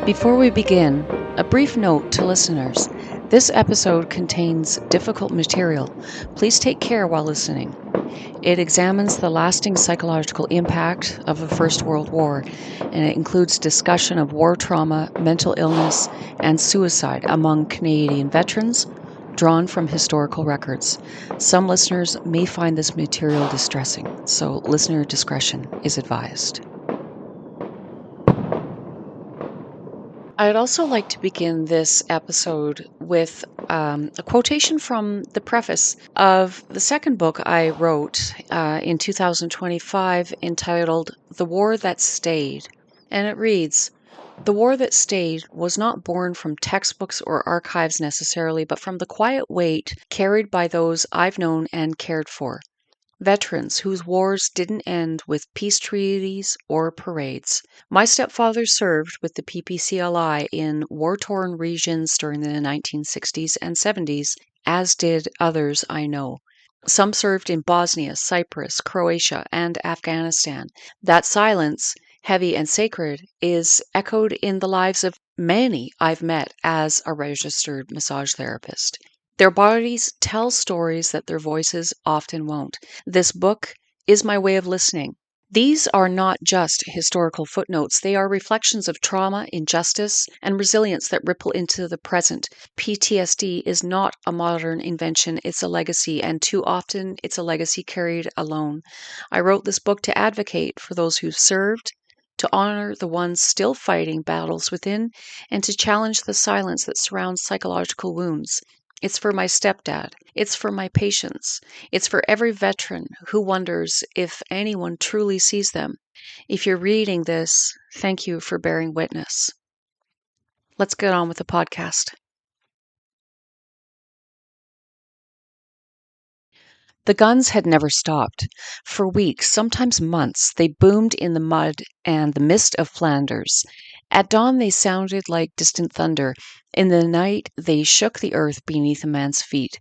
Before we begin, a brief note to listeners. This episode contains difficult material. Please take care while listening. It examines the lasting psychological impact of the First World War, and it includes discussion of war trauma, mental illness, and suicide among Canadian veterans, drawn from historical records. Some listeners may find this material distressing, so listener discretion is advised. I'd also like to begin this episode with a quotation from the preface of the second book I wrote in 2025 entitled The War That Stayed. And it reads, "The war that stayed was not born from textbooks or archives necessarily, but from the quiet weight carried by those I've known and cared for. Veterans whose wars didn't end with peace treaties or parades. My stepfather served with the PPCLI in war-torn regions during the 1960s and 70s, as did others I know. Some served in Bosnia, Cyprus, Croatia, and Afghanistan. That silence, heavy and sacred, is echoed in the lives of many I've met as a registered massage therapist. Their bodies tell stories that their voices often won't. This book is my way of listening. These are not just historical footnotes. They are reflections of trauma, injustice, and resilience that ripple into the present. PTSD is not a modern invention. It's a legacy, and too often it's a legacy carried alone. I wrote this book to advocate for those who've served, to honor the ones still fighting battles within, and to challenge the silence that surrounds psychological wounds. It's for my stepdad. It's for my patients. It's for every veteran who wonders if anyone truly sees them. If you're reading this, thank you for bearing witness. Let's get on with the podcast. The guns had never stopped. For weeks, sometimes months, they boomed in the mud and the mist of Flanders. At dawn, they sounded like distant thunder. In the night, they shook the earth beneath a man's feet.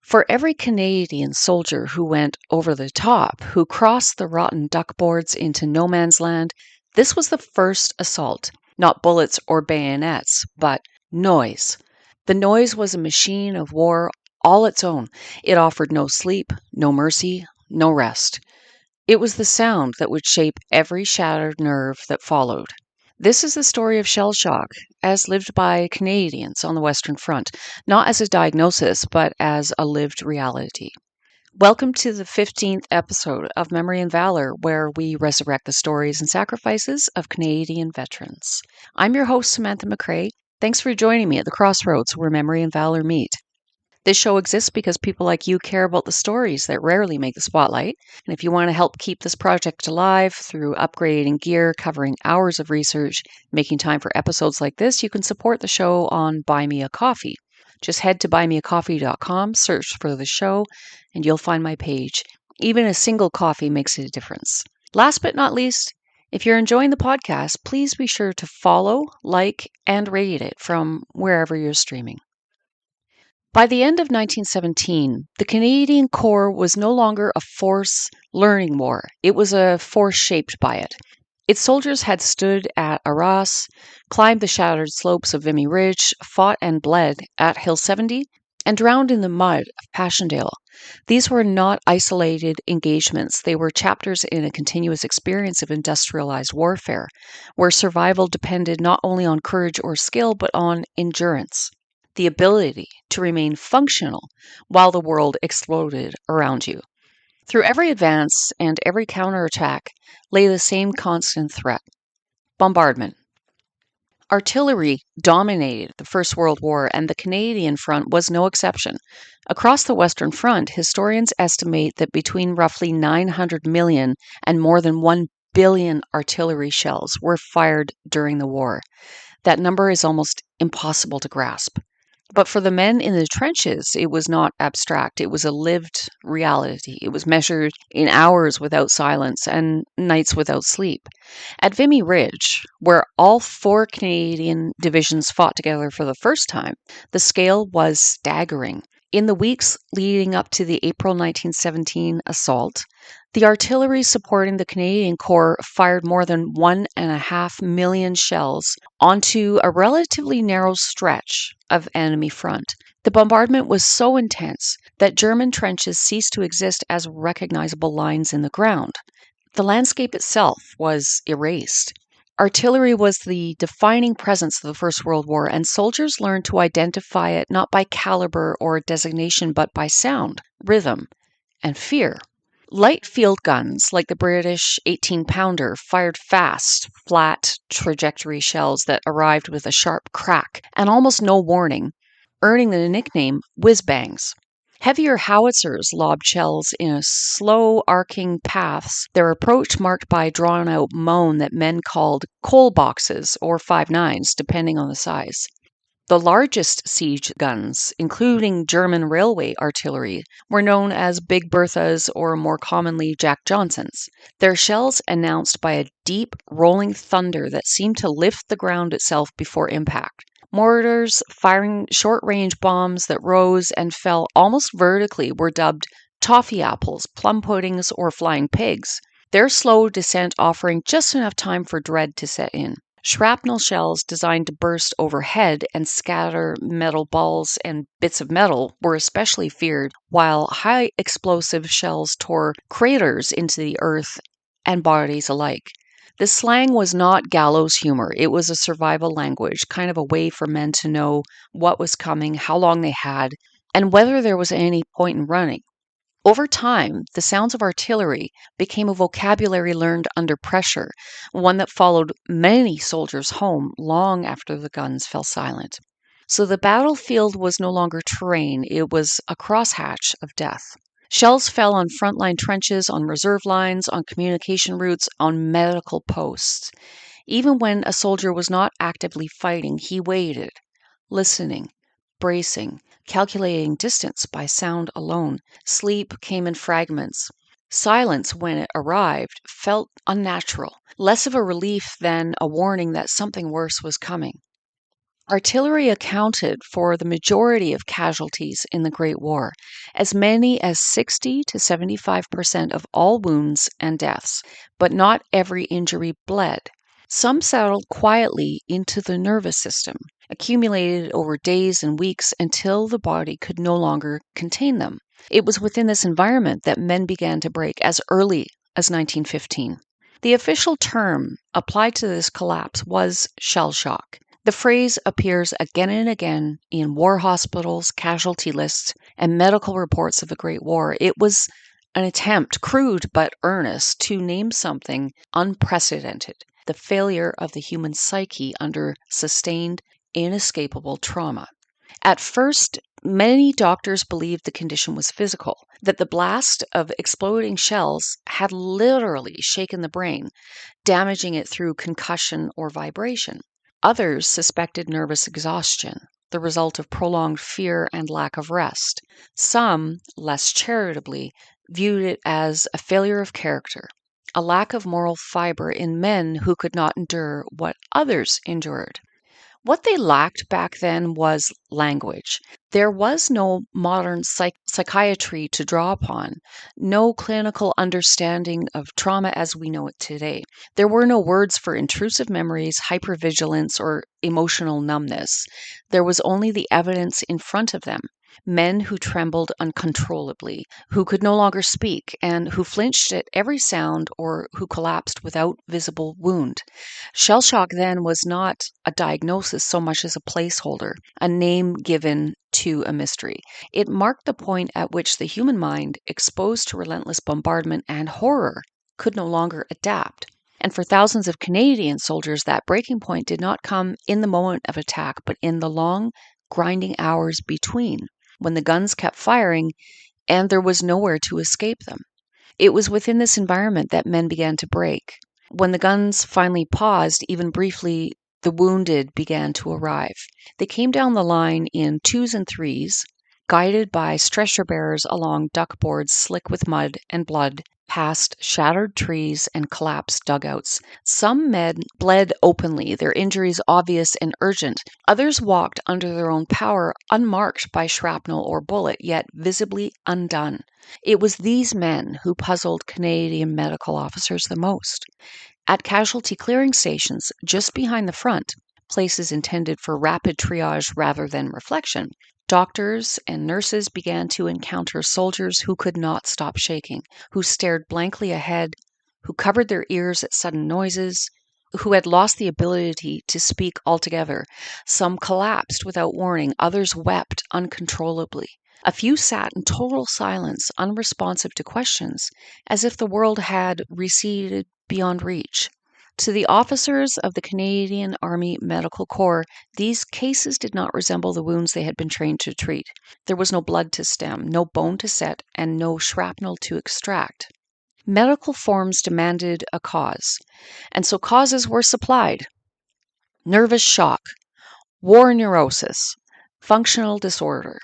For every Canadian soldier who went over the top, who crossed the rotten duckboards into no man's land, this was the first assault. Not bullets or bayonets, but noise. The noise was a machine of war all its own. It offered no sleep, no mercy, no rest. It was the sound that would shape every shattered nerve that followed. This is the story of shell shock, as lived by Canadians on the Western Front, not as a diagnosis, but as a lived reality. Welcome to the 15th episode of Memory and Valor, where we resurrect the stories and sacrifices of Canadian veterans. I'm your host, Samantha McCrae. Thanks for joining me at the crossroads where memory and valor meet. This show exists because people like you care about the stories that rarely make the spotlight. And if you want to help keep this project alive through upgrading gear, covering hours of research, making time for episodes like this, you can support the show on Buy Me a Coffee. Just head to buymeacoffee.com, search for the show, and you'll find my page. Even a single coffee makes a difference. Last but not least, if you're enjoying the podcast, please be sure to follow, like, and rate it from wherever you're streaming. By the end of 1917, the Canadian Corps was no longer a force learning war. It was a force shaped by it. Its soldiers had stood at Arras, climbed the shattered slopes of Vimy Ridge, fought and bled at Hill 70, and drowned in the mud of Passchendaele. These were not isolated engagements. They were chapters in a continuous experience of industrialized warfare, where survival depended not only on courage or skill, but on endurance. The ability to remain functional while the world exploded around you. Through every advance and every counterattack lay the same constant threat: bombardment. Artillery dominated the First World War, and the Canadian front was no exception. Across the Western Front, historians estimate that between roughly 900 million and more than 1 billion artillery shells were fired during the war. That number is almost impossible to grasp. But for the men in the trenches, it was not abstract. It was a lived reality. It was measured in hours without silence and nights without sleep. At Vimy Ridge, where all 4 Canadian divisions fought together for the first time, the scale was staggering. In the weeks leading up to the April 1917 assault, The artillery supporting the Canadian Corps fired more than 1.5 million shells onto a relatively narrow stretch of enemy front. The bombardment was so intense that German trenches ceased to exist as recognizable lines in the ground. The landscape itself was erased. Artillery was the defining presence of the First World War, and soldiers learned to identify it not by caliber or designation, but by sound, rhythm, and fear. Light field guns, like the British 18-pounder, fired fast, flat trajectory shells that arrived with a sharp crack and almost no warning, earning the nickname whiz-bangs. Heavier howitzers lobbed shells in slow arcing paths, their approach marked by a drawn-out moan that men called coal boxes or 5.9s, depending on the size. The largest siege guns, including German railway artillery, were known as Big Berthas or more commonly Jack Johnsons. Their shells announced by a deep, rolling thunder that seemed to lift the ground itself before impact. Mortars firing short-range bombs that rose and fell almost vertically were dubbed toffee apples, plum puddings, or flying pigs, their slow descent offering just enough time for dread to set in. Shrapnel shells designed to burst overhead and scatter metal balls and bits of metal were especially feared, while high explosive shells tore craters into the earth and bodies alike. This slang was not gallows humor. It was a survival language, kind of a way for men to know what was coming, how long they had, and whether there was any point in running. Over time, the sounds of artillery became a vocabulary learned under pressure, one that followed many soldiers home long after the guns fell silent. So the battlefield was no longer terrain, it was a crosshatch of death. Shells fell on frontline trenches, on reserve lines, on communication routes, on medical posts. Even when a soldier was not actively fighting, he waited, listening, bracing, calculating distance by sound alone. Sleep came in fragments. Silence, when it arrived, felt unnatural, less of a relief than a warning that something worse was coming. Artillery accounted for the majority of casualties in the Great War, as many as 60 to 75% of all wounds and deaths, but not every injury bled. Some settled quietly into the nervous system, accumulated over days and weeks until the body could no longer contain them. It was within this environment that men began to break as early as 1915. The official term applied to this collapse was shell shock. The phrase appears again and again in war hospitals, casualty lists, and medical reports of the Great War. It was an attempt, crude but earnest, to name something unprecedented, the failure of the human psyche under sustained, inescapable trauma. At first, many doctors believed the condition was physical, that the blast of exploding shells had literally shaken the brain, damaging it through concussion or vibration. Others suspected nervous exhaustion, the result of prolonged fear and lack of rest. Some, less charitably, viewed it as a failure of character, a lack of moral fiber in men who could not endure what others endured. What they lacked back then was language. There was no modern psychiatry to draw upon, no clinical understanding of trauma as we know it today. There were no words for intrusive memories, hypervigilance, or emotional numbness. There was only the evidence in front of them. Men who trembled uncontrollably, who could no longer speak, and who flinched at every sound or who collapsed without visible wound. Shell shock then was not a diagnosis so much as a placeholder, a name given to a mystery. It marked the point at which the human mind, exposed to relentless bombardment and horror, could no longer adapt. And for thousands of Canadian soldiers, that breaking point did not come in the moment of attack, but in the long, grinding hours between, when the guns kept firing and there was nowhere to escape them. It was within this environment that men began to break. When the guns finally paused, even briefly, the wounded began to arrive. They came down the line in twos and threes, guided by stretcher bearers along duckboards slick with mud and blood, past shattered trees and collapsed dugouts. Some men bled openly, their injuries obvious and urgent. Others walked under their own power, unmarked by shrapnel or bullet, yet visibly undone. It was these men who puzzled Canadian medical officers the most. At casualty clearing stations just behind the front, places intended for rapid triage rather than reflection, doctors and nurses began to encounter soldiers who could not stop shaking, who stared blankly ahead, who covered their ears at sudden noises, who had lost the ability to speak altogether. Some collapsed without warning, others wept uncontrollably. A few sat in total silence, unresponsive to questions, as if the world had receded beyond reach. To the officers of the Canadian Army Medical Corps, these cases did not resemble the wounds they had been trained to treat. There was no blood to stem, no bone to set, and no shrapnel to extract. Medical forms demanded a cause, and so causes were supplied. Nervous shock, war neurosis, functional disorder.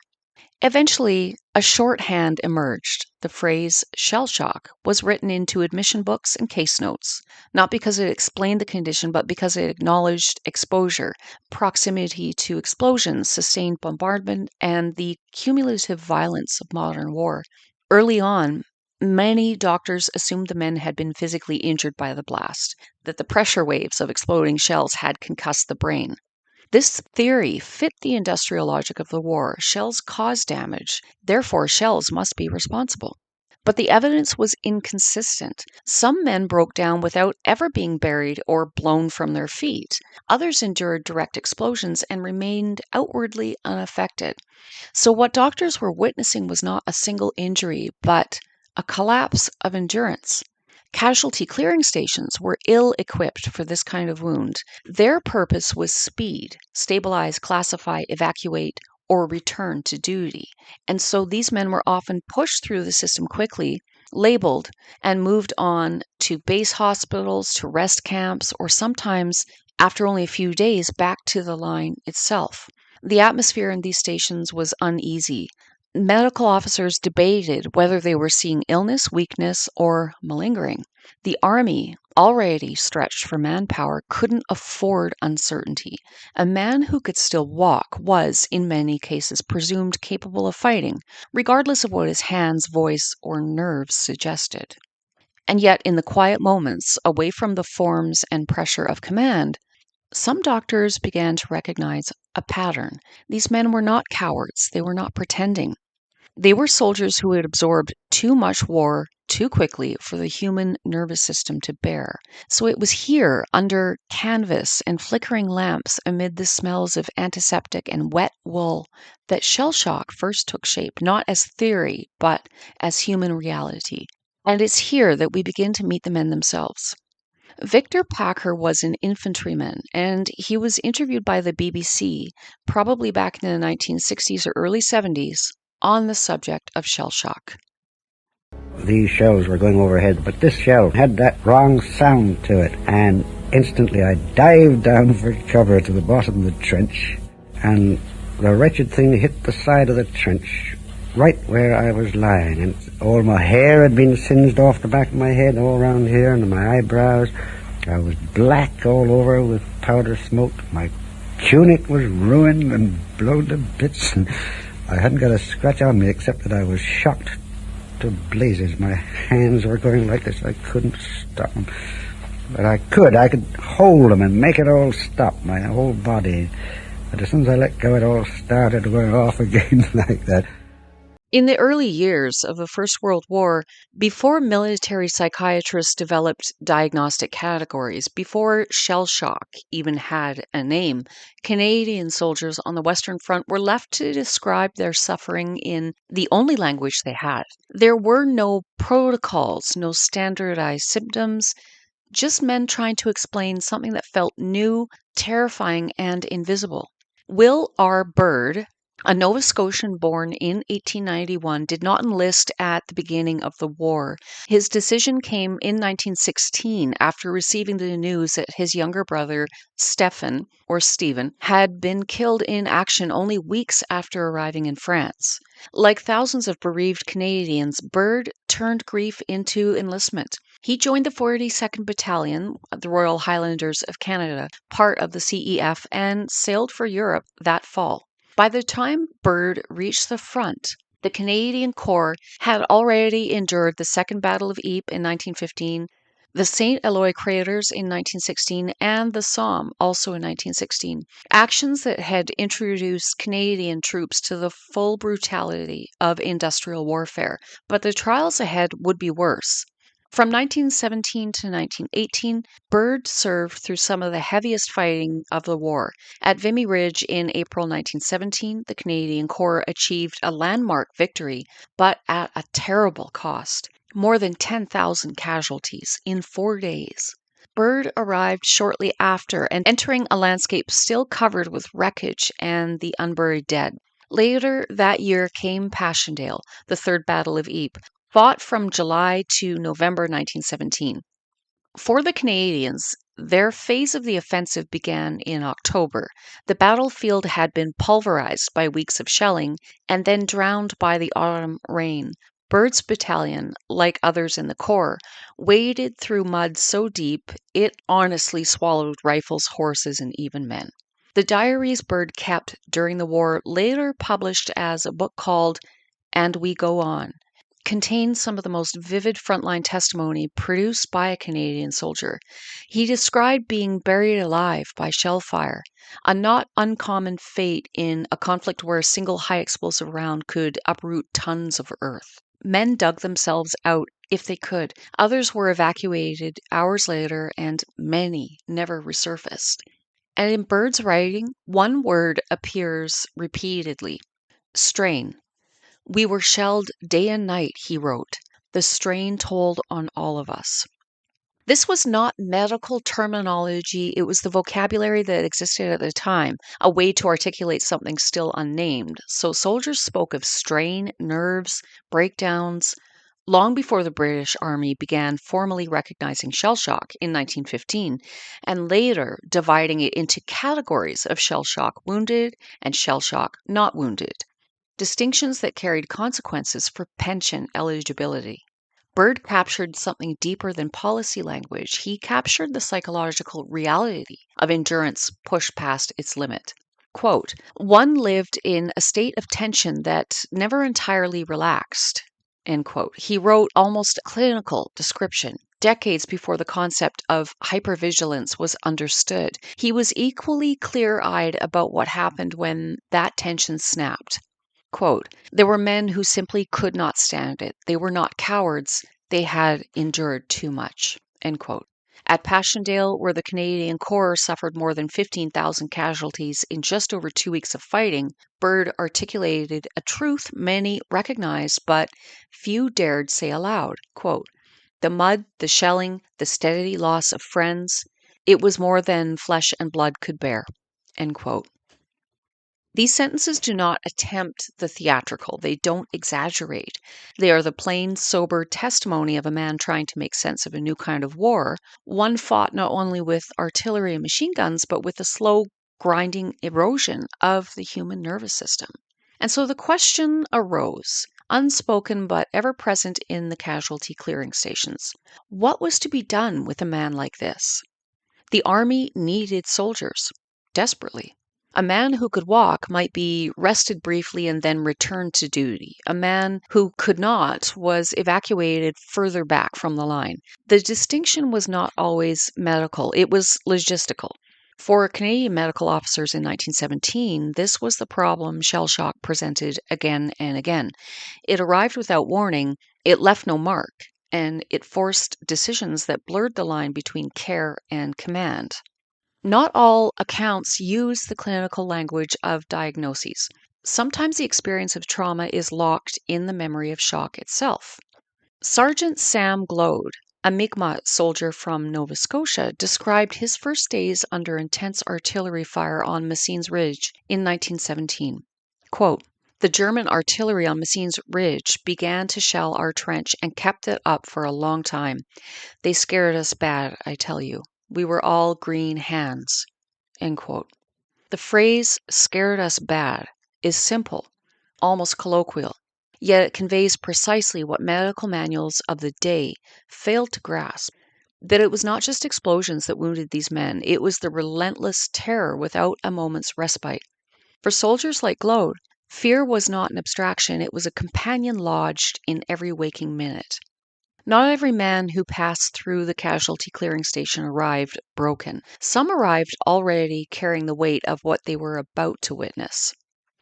Eventually, a shorthand emerged. The phrase shell shock was written into admission books and case notes, not because it explained the condition, but because it acknowledged exposure, proximity to explosions, sustained bombardment, and the cumulative violence of modern war. Early on, many doctors assumed the men had been physically injured by the blast, that the pressure waves of exploding shells had concussed the brain. This theory fit the industrial logic of the war. Shells cause damage, therefore, shells must be responsible. But the evidence was inconsistent. Some men broke down without ever being buried or blown from their feet. Others endured direct explosions and remained outwardly unaffected. So, what doctors were witnessing was not a single injury, but a collapse of endurance. Casualty clearing stations were ill equipped for this kind of wound. Their purpose was speed, stabilize, classify, evacuate, or return to duty. And so these men were often pushed through the system quickly, labeled, and moved on to base hospitals, to rest camps, or sometimes, after only a few days, back to the line itself. The atmosphere in these stations was uneasy. Medical officers debated whether they were seeing illness, weakness, or malingering. The Army, already stretched for manpower, couldn't afford uncertainty. A man who could still walk was, in many cases, presumed capable of fighting, regardless of what his hands, voice, or nerves suggested. And yet, in the quiet moments, away from the forms and pressure of command, some doctors began to recognize a pattern. These men were not cowards, they were not pretending. They were soldiers who had absorbed too much war too quickly for the human nervous system to bear. So it was here, under canvas and flickering lamps, amid the smells of antiseptic and wet wool, that shell shock first took shape, not as theory, but as human reality. And it's here that we begin to meet the men themselves. Victor Packer was an infantryman, and he was interviewed by the BBC, probably back in the 1960s or early 70s, on the subject of shell shock. These shells were going overhead, but this shell had that wrong sound to it, and instantly I dived down for cover to the bottom of the trench, and the wretched thing hit the side of the trench right where I was lying, and all my hair had been singed off the back of my head, all around here, and my eyebrows. I was black all over with powder smoke. My tunic was ruined and blown to bits, and I hadn't got a scratch on me except that I was shocked to blazes. My hands were going like this. I couldn't stop them. But I could hold them and make it all stop, my whole body. But as soon as I let go, it all started going off again like that. In the early years of the First World War, before military psychiatrists developed diagnostic categories, before shell shock even had a name, Canadian soldiers on the Western Front were left to describe their suffering in the only language they had. There were no protocols, no standardized symptoms, just men trying to explain something that felt new, terrifying, and invisible. Will R. Bird, A Nova Scotian born in 1891 did not enlist at the beginning of the war. His decision came in 1916 after receiving the news that his younger brother, Stephen, had been killed in action only weeks after arriving in France. Like thousands of bereaved Canadians, Bird turned grief into enlistment. He joined the 42nd Battalion, the Royal Highlanders of Canada, part of the CEF, and sailed for Europe that fall. By the time Bird reached the front, the Canadian Corps had already endured the Second Battle of Ypres in 1915, the St. Eloi craters in 1916, and the Somme also in 1916, actions that had introduced Canadian troops to the full brutality of industrial warfare. But the trials ahead would be worse. From 1917 to 1918, Bird served through some of the heaviest fighting of the war. At Vimy Ridge in April 1917, the Canadian Corps achieved a landmark victory, but at a terrible cost. More than 10,000 casualties in 4 days. Bird arrived shortly after and entering a landscape still covered with wreckage and the unburied dead. Later that year came Passchendaele, the Third Battle of Ypres, fought from July to November 1917. For the Canadians, their phase of the offensive began in October. The battlefield had been pulverized by weeks of shelling and then drowned by the autumn rain. Bird's battalion, like others in the Corps, waded through mud so deep it honestly swallowed rifles, horses, and even men. The diaries Bird kept during the war, later published as a book called And We Go On, contains some of the most vivid frontline testimony produced by a Canadian soldier. He described being buried alive by shell fire, a not uncommon fate in a conflict where a single high explosive round could uproot tons of earth. Men dug themselves out if they could. Others were evacuated hours later, and many never resurfaced. And in Bird's writing, one word appears repeatedly: strain. We were shelled day and night, he wrote. The strain told on all of us. This was not medical terminology, it was the vocabulary that existed at the time, a way to articulate something still unnamed. So soldiers spoke of strain, nerves, breakdowns, long before the British Army began formally recognizing shell shock in 1915, and later dividing it into categories of shell shock wounded and shell shock not wounded, distinctions that carried consequences for pension eligibility. Bird captured something deeper than policy language. He captured the psychological reality of endurance pushed past its limit. Quote, one lived in a state of tension that never entirely relaxed. End quote. He wrote almost a clinical description decades before the concept of hypervigilance was understood. He was equally clear-eyed about what happened when that tension snapped. Quote, there were men who simply could not stand it. They were not cowards. They had endured too much. End quote. At Passchendaele, where the Canadian Corps suffered more than 15,000 casualties in just over 2 weeks of fighting, Bird articulated a truth many recognized but few dared say aloud. Quote, the mud, the shelling, the steady loss of friends, it was more than flesh and blood could bear. End quote. These sentences do not attempt the theatrical. They don't exaggerate. They are the plain, sober testimony of a man trying to make sense of a new kind of war, one fought not only with artillery and machine guns, but with the slow, grinding erosion of the human nervous system. And so the question arose, unspoken but ever present in the casualty clearing stations. What was to be done with a man like this? The army needed soldiers, desperately. A man who could walk might be rested briefly and then returned to duty. A man who could not was evacuated further back from the line. The distinction was not always medical, it was logistical. For Canadian medical officers in 1917, this was the problem shell shock presented again and again. It arrived without warning, it left no mark, and it forced decisions that blurred the line between care and command. Not all accounts use the clinical language of diagnoses. Sometimes the experience of trauma is locked in the memory of shock itself. Sergeant Sam Glode, a Mi'kmaq soldier from Nova Scotia, described his first days under intense artillery fire on Messines Ridge in 1917. Quote, "The German artillery on Messines Ridge began to shell our trench and kept it up for a long time. They scared us bad, I tell you. We were all green hands." End quote. The phrase "scared us bad" is simple, almost colloquial, yet it conveys precisely what medical manuals of the day failed to grasp. That it was not just explosions that wounded these men, it was the relentless terror without a moment's respite. For soldiers like Glode, fear was not an abstraction, it was a companion lodged in every waking minute. Not every man who passed through the casualty clearing station arrived broken. Some arrived already carrying the weight of what they were about to witness.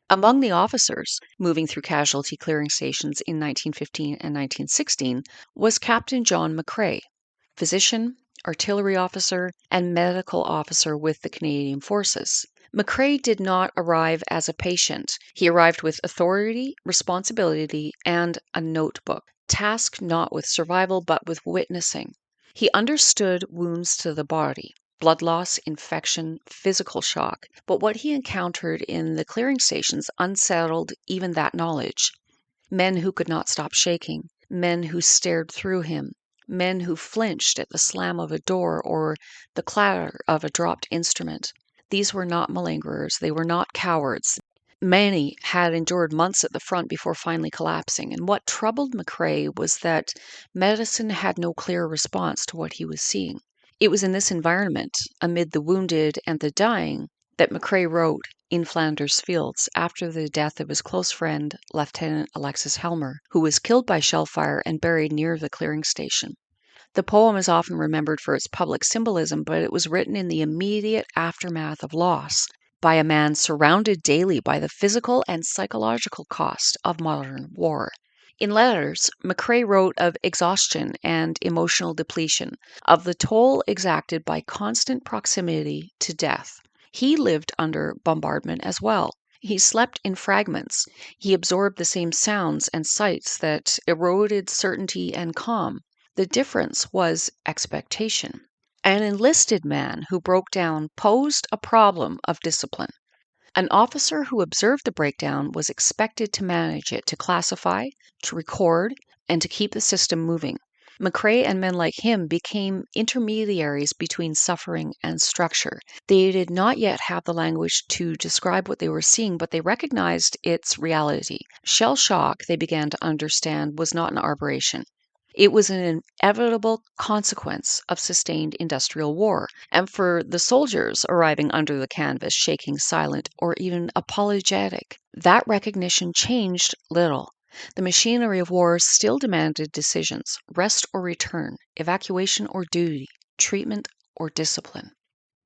Among the officers moving through casualty clearing stations in 1915 and 1916 was Captain John McCrae, physician, artillery officer, and medical officer with the Canadian Forces. McCrae did not arrive as a patient. He arrived with authority, responsibility, and a notebook, tasked not with survival but with witnessing. He understood wounds to the body, blood loss, infection, physical shock, but what he encountered in the clearing stations unsettled even that knowledge. Men who could not stop shaking, men who stared through him, men who flinched at the slam of a door or the clatter of a dropped instrument. These were not malingerers, they were not cowards. Many had endured months at the front before finally collapsing, and what troubled McCrae was that medicine had no clear response to what he was seeing. It was in this environment, amid the wounded and the dying, that McCrae wrote In Flanders Fields after the death of his close friend, Lieutenant Alexis Helmer, who was killed by shell fire and buried near the clearing station. The poem is often remembered for its public symbolism, but it was written in the immediate aftermath of loss by a man surrounded daily by the physical and psychological cost of modern war. In letters, McCrae wrote of exhaustion and emotional depletion, of the toll exacted by constant proximity to death. He lived under bombardment as well. He slept in fragments. He absorbed the same sounds and sights that eroded certainty and calm. The difference was expectation. An enlisted man who broke down posed a problem of discipline. An officer who observed the breakdown was expected to manage it, to classify, to record, and to keep the system moving. McCrae and men like him became intermediaries between suffering and structure. They did not yet have the language to describe what they were seeing, but they recognized its reality. Shell shock, they began to understand, was not an aberration. It was an inevitable consequence of sustained industrial war, and for the soldiers arriving under the canvas, shaking, silent, or even apologetic, that recognition changed little. The machinery of war still demanded decisions, rest or return, evacuation or duty, treatment or discipline.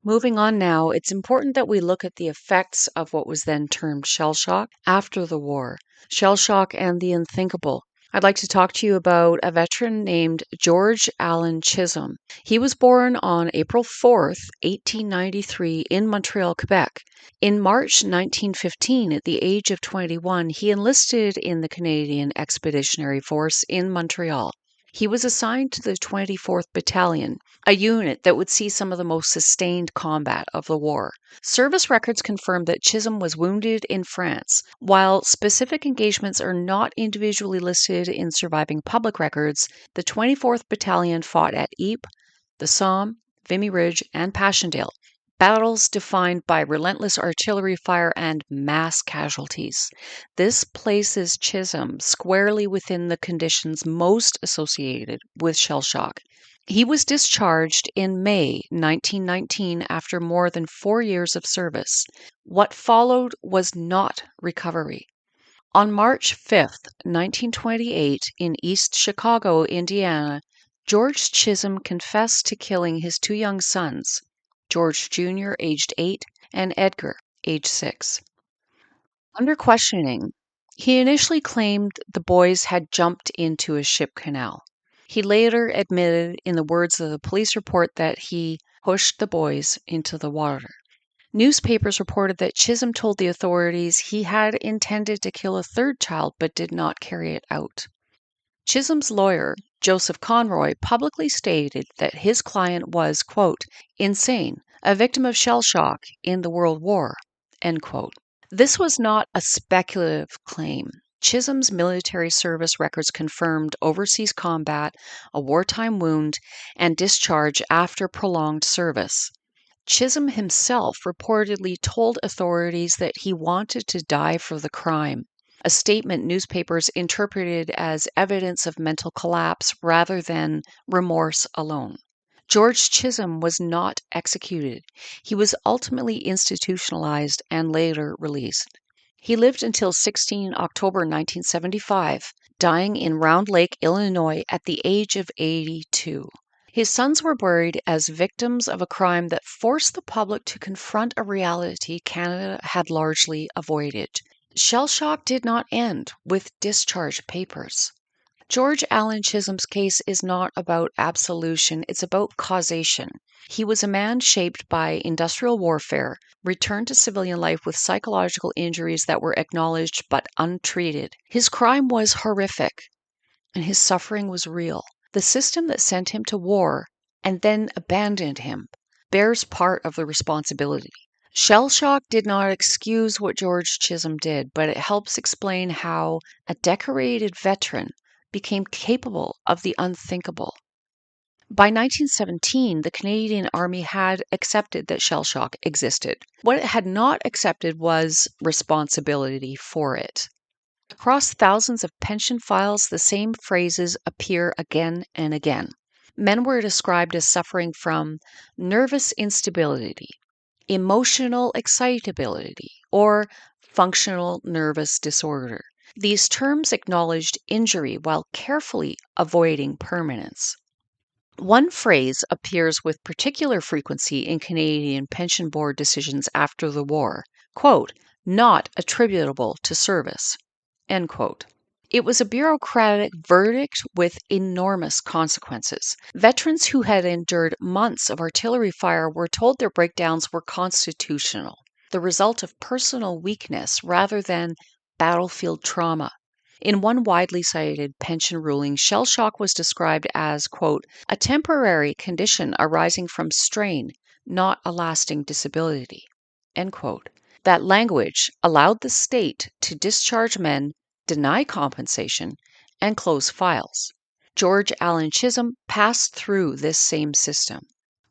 Moving on now, it's important that we look at the effects of what was then termed shell shock after the war. Shell shock and the unthinkable. I'd like to talk to you about a veteran named George Allen Chisholm. He was born on April 4th, 1893 in Montreal, Quebec. In March 1915, at the age of 21, he enlisted in the Canadian Expeditionary Force in Montreal. He was assigned to the 24th Battalion, a unit that would see some of the most sustained combat of the war. Service records confirm that Chisholm was wounded in France. While specific engagements are not individually listed in surviving public records, the 24th Battalion fought at Ypres, the Somme, Vimy Ridge, and Passchendaele, battles defined by relentless artillery fire and mass casualties. This places Chisholm squarely within the conditions most associated with shell shock. He was discharged in May 1919 after more than 4 years of service. What followed was not recovery. On March 5th, 1928, in East Chicago, Indiana, George Chisholm confessed to killing his 2 young sons, George Jr., aged 8, and Edgar, aged 6. Under questioning, he initially claimed the boys had jumped into a ship canal. He later admitted, in the words of the police report, that he pushed the boys into the water. Newspapers reported that Chisholm told the authorities he had intended to kill a 3rd child but did not carry it out. Chisholm's lawyer, Joseph Conroy, publicly stated that his client was, quote, insane, a victim of shell shock in the World War, end quote. This was not a speculative claim. Chisholm's military service records confirmed overseas combat, a wartime wound, and discharge after prolonged service. Chisholm himself reportedly told authorities that he wanted to die for the crime, a statement newspapers interpreted as evidence of mental collapse rather than remorse alone. George Chisholm was not executed. He was ultimately institutionalized and later released. He lived until 16 October 1975, dying in Round Lake, Illinois at the age of 82. His sons were buried as victims of a crime that forced the public to confront a reality Canada had largely avoided. Shell shock did not end with discharge papers. George Allen Chisholm's case is not about absolution, it's about causation. He was a man shaped by industrial warfare, returned to civilian life with psychological injuries that were acknowledged but untreated. His crime was horrific, and his suffering was real. The system that sent him to war and then abandoned him bears part of the responsibility. Shell shock did not excuse what George Chisholm did, but it helps explain how a decorated veteran became capable of the unthinkable. By 1917, the Canadian Army had accepted that shell shock existed. What it had not accepted was responsibility for it. Across thousands of pension files, the same phrases appear again and again. Men were described as suffering from nervous instability, emotional excitability, or functional nervous disorder. These terms acknowledged injury while carefully avoiding permanence. One phrase appears with particular frequency in Canadian Pension Board decisions after the war, quote, not attributable to service, end quote. It was a bureaucratic verdict with enormous consequences. Veterans who had endured months of artillery fire were told their breakdowns were constitutional, the result of personal weakness rather than battlefield trauma. In one widely cited pension ruling, shell shock was described as, quote, a temporary condition arising from strain, not a lasting disability, end quote. That language allowed the state to discharge men, deny compensation, and close files. George Allen Chisholm passed through this same system.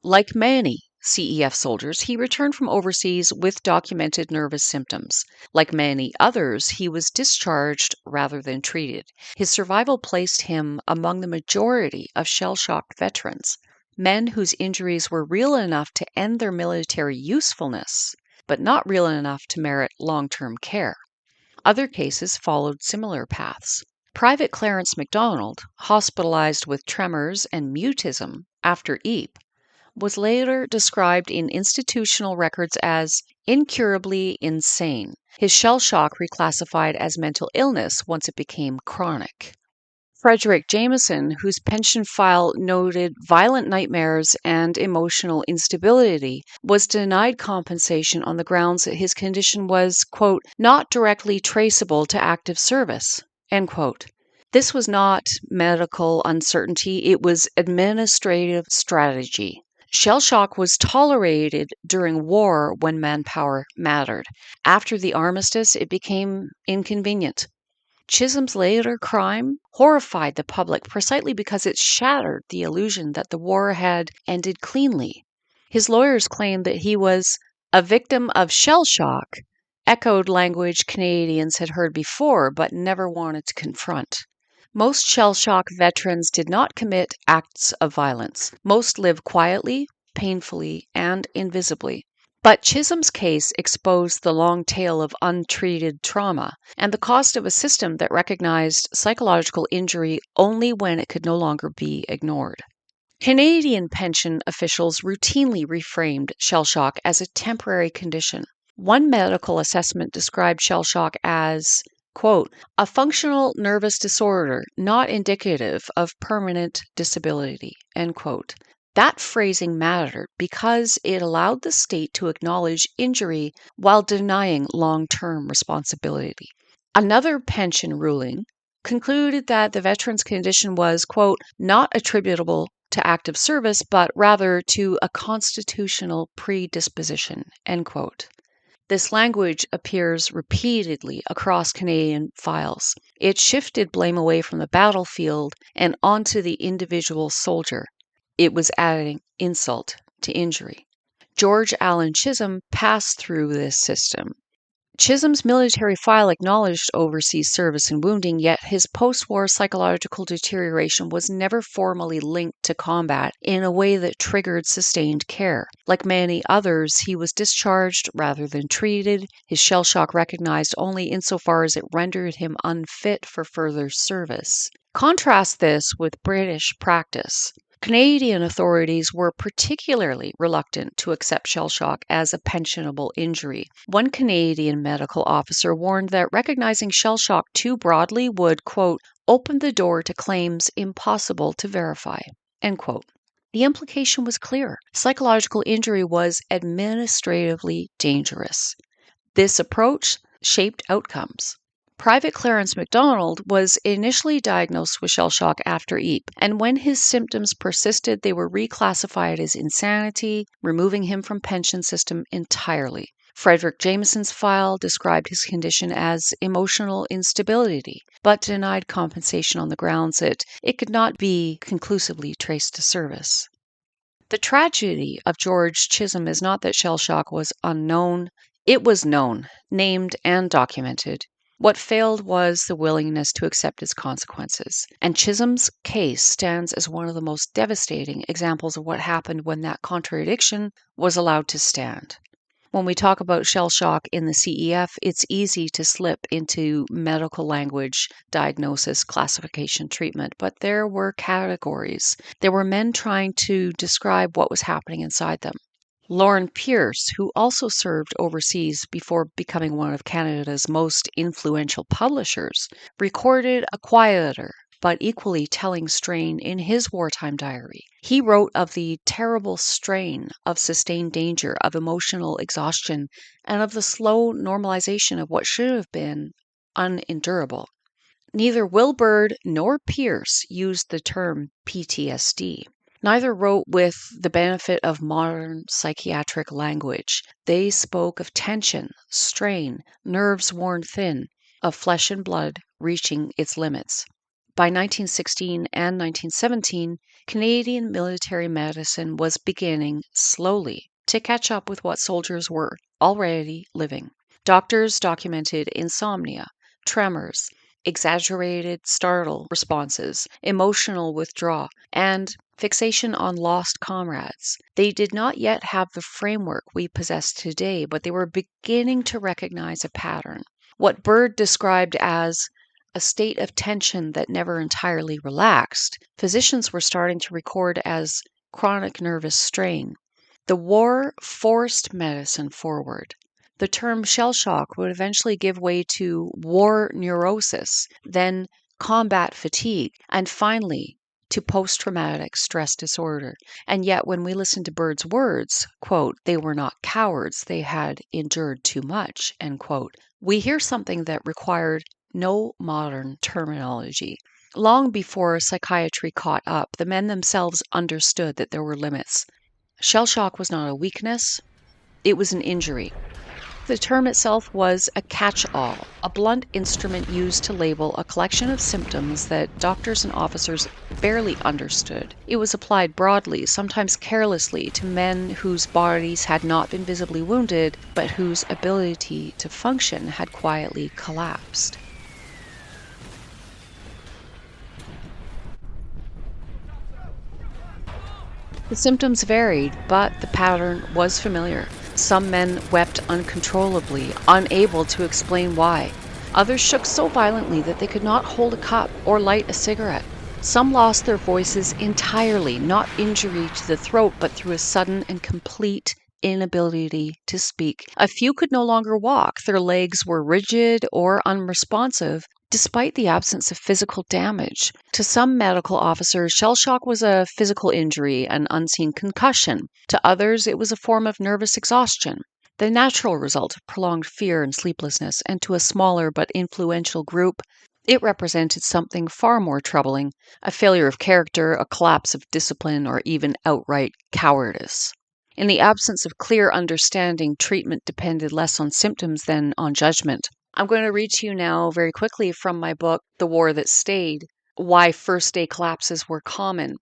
Like many CEF soldiers, he returned from overseas with documented nervous symptoms. Like many others, he was discharged rather than treated. His survival placed him among the majority of shell-shocked veterans, men whose injuries were real enough to end their military usefulness, but not real enough to merit long-term care. Other cases followed similar paths. Private Clarence MacDonald, hospitalized with tremors and mutism after Ypres, was later described in institutional records as incurably insane. His shell shock reclassified as mental illness once it became chronic. Frederick Jameson, whose pension file noted violent nightmares and emotional instability, was denied compensation on the grounds that his condition was, quote, not directly traceable to active service, end quote. This was not medical uncertainty, it was administrative strategy. Shell shock was tolerated during war when manpower mattered. After the armistice, it became inconvenient. Chisholm's later crime horrified the public precisely because it shattered the illusion that the war had ended cleanly. His lawyers claimed that he was a victim of shell shock, echoed language Canadians had heard before but never wanted to confront. Most shell shock veterans did not commit acts of violence. Most lived quietly, painfully, and invisibly. But Chisholm's case exposed the long tail of untreated trauma and the cost of a system that recognized psychological injury only when it could no longer be ignored. Canadian pension officials routinely reframed shell shock as a temporary condition. One medical assessment described shell shock as, quote, a functional nervous disorder not indicative of permanent disability, end quote. That phrasing mattered because it allowed the state to acknowledge injury while denying long-term responsibility. Another pension ruling concluded that the veteran's condition was, quote, not attributable to active service, but rather to a constitutional predisposition, end quote. This language appears repeatedly across Canadian files. It shifted blame away from the battlefield and onto the individual soldier. It was adding insult to injury. George Allen Chisholm passed through this system. Chisholm's military file acknowledged overseas service and wounding, yet his post war psychological deterioration was never formally linked to combat in a way that triggered sustained care. Like many others, he was discharged rather than treated, his shell shock recognized only insofar as it rendered him unfit for further service. Contrast this with British practice. Canadian authorities were particularly reluctant to accept shell shock as a pensionable injury. One Canadian medical officer warned that recognizing shell shock too broadly would, quote, open the door to claims impossible to verify, end quote. The implication was clear. Psychological injury was administratively dangerous. This approach shaped outcomes. Private Clarence MacDonald was initially diagnosed with shell shock after Ypres, and when his symptoms persisted, they were reclassified as insanity, removing him from pension system entirely. Frederick Jameson's file described his condition as emotional instability, but denied compensation on the grounds that it could not be conclusively traced to service. The tragedy of George Chisholm is not that shell shock was unknown. It was known, named, and documented. What failed was the willingness to accept its consequences. And Chisholm's case stands as one of the most devastating examples of what happened when that contradiction was allowed to stand. When we talk about shell shock in the CEF, it's easy to slip into medical language, diagnosis, classification, treatment, but there were categories. There were men trying to describe what was happening inside them. Lauren Pierce, who also served overseas before becoming one of Canada's most influential publishers, recorded a quieter but equally telling strain in his wartime diary. He wrote of the terrible strain of sustained danger, of emotional exhaustion, and of the slow normalization of what should have been unendurable. Neither Wilbur nor Pierce used the term PTSD. Neither wrote with the benefit of modern psychiatric language. They spoke of tension, strain, nerves worn thin, of flesh and blood reaching its limits. By 1916 and 1917, Canadian military medicine was beginning slowly to catch up with what soldiers were already living. Doctors documented insomnia, tremors, exaggerated startle responses, emotional withdrawal, and fixation on lost comrades. They did not yet have the framework we possess today, but they were beginning to recognize a pattern. What Bird described as a state of tension that never entirely relaxed, physicians were starting to record as chronic nervous strain. The war forced medicine forward. The term shell shock would eventually give way to war neurosis, then combat fatigue, and finally to post-traumatic stress disorder. And yet when we listen to Bird's words, quote, they were not cowards, they had endured too much, end quote, we hear something that required no modern terminology. Long before psychiatry caught up, the men themselves understood that there were limits. Shell shock was not a weakness, it was an injury. The term itself was a catch-all, a blunt instrument used to label a collection of symptoms that doctors and officers barely understood. It was applied broadly, sometimes carelessly, to men whose bodies had not been visibly wounded, but whose ability to function had quietly collapsed. The symptoms varied, but the pattern was familiar. Some men wept uncontrollably, unable to explain why. Others shook so violently that they could not hold a cup or light a cigarette. Some lost their voices entirely, not injury to the throat, but through a sudden and complete inability to speak. A few could no longer walk. Their legs were rigid or unresponsive, despite the absence of physical damage. To some medical officers, shell shock was a physical injury, an unseen concussion. To others, it was a form of nervous exhaustion, the natural result of prolonged fear and sleeplessness. And to a smaller but influential group, it represented something far more troubling, a failure of character, a collapse of discipline, or even outright cowardice. In the absence of clear understanding, treatment depended less on symptoms than on judgment. I'm going to read to you now very quickly from my book, The War That Stayed, why first day collapses were common.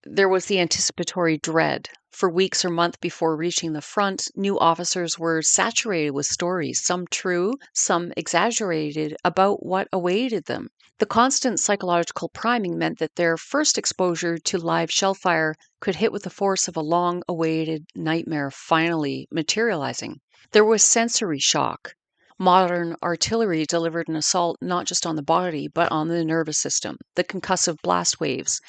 There was the anticipatory dread. For weeks or months before reaching the front, new officers were saturated with stories, some true, some exaggerated, about what awaited them. The constant psychological priming meant that their first exposure to live shell fire could hit with the force of a long awaited nightmare finally materializing. There was sensory shock. Modern artillery delivered an assault not just on the body, but on the nervous system. The concussive blast waves,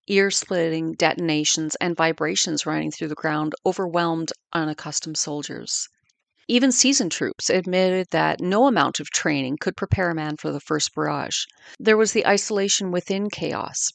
ear-splitting detonations, and vibrations running through the ground overwhelmed unaccustomed soldiers. Even seasoned troops admitted that no amount of training could prepare a man for the first barrage. There was the isolation within chaos.